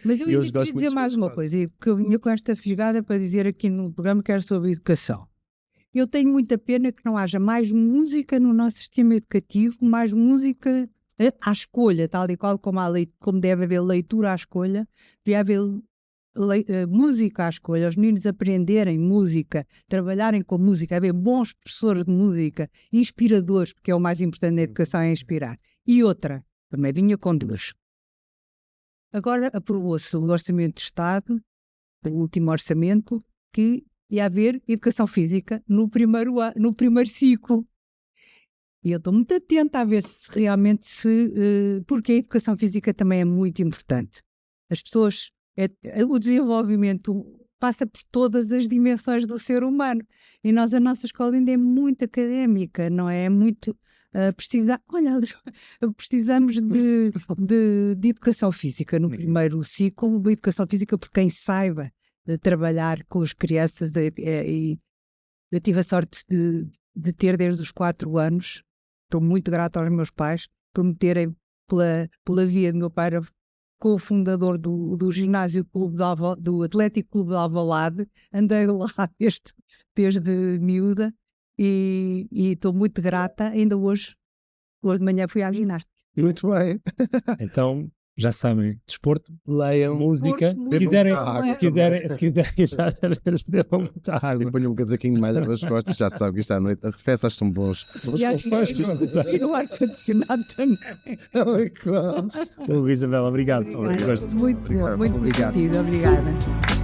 Mas eu ainda queria dizer mais uma coisa, porque eu vinha com esta fisgada para dizer aqui no programa que era sobre educação. Eu tenho muita pena que não haja mais música no nosso sistema educativo, mais música à escolha, tal e qual como deve haver leitura à escolha, deve haver música à escolha, os meninos aprenderem música, trabalharem com música, haver bons professores de música, inspiradores, porque é o mais importante na educação, é inspirar. E outra, também vinha com duas. Agora aprovou-se o Orçamento de Estado, o último orçamento, que ia haver educação física no primeiro ciclo. E eu estou muito atenta a ver se realmente porque a educação física também é muito importante. As pessoas... o desenvolvimento passa por todas as dimensões do ser humano e a nossa escola ainda é muito académica, não é? Muito precisamos de educação física no primeiro ciclo, de educação física por quem saiba de trabalhar com as crianças e eu tive a sorte de ter desde os 4 anos, estou muito grata aos meus pais por me terem pela via do meu pai co-fundador do ginásio do Atlético Clube de Alvalade, andei lá desde miúda e estou muito grata, ainda hoje de manhã fui à ginástica. Muito bem. Então, já sabem, desporto, leiam, música, se quiserem bebam muita água. E ponham um casaquinho mais nas costas, já se sabe que isto à noite arrefece, são bons. E o ar-condicionado também. Isabela, obrigado. Muito divertido, obrigada.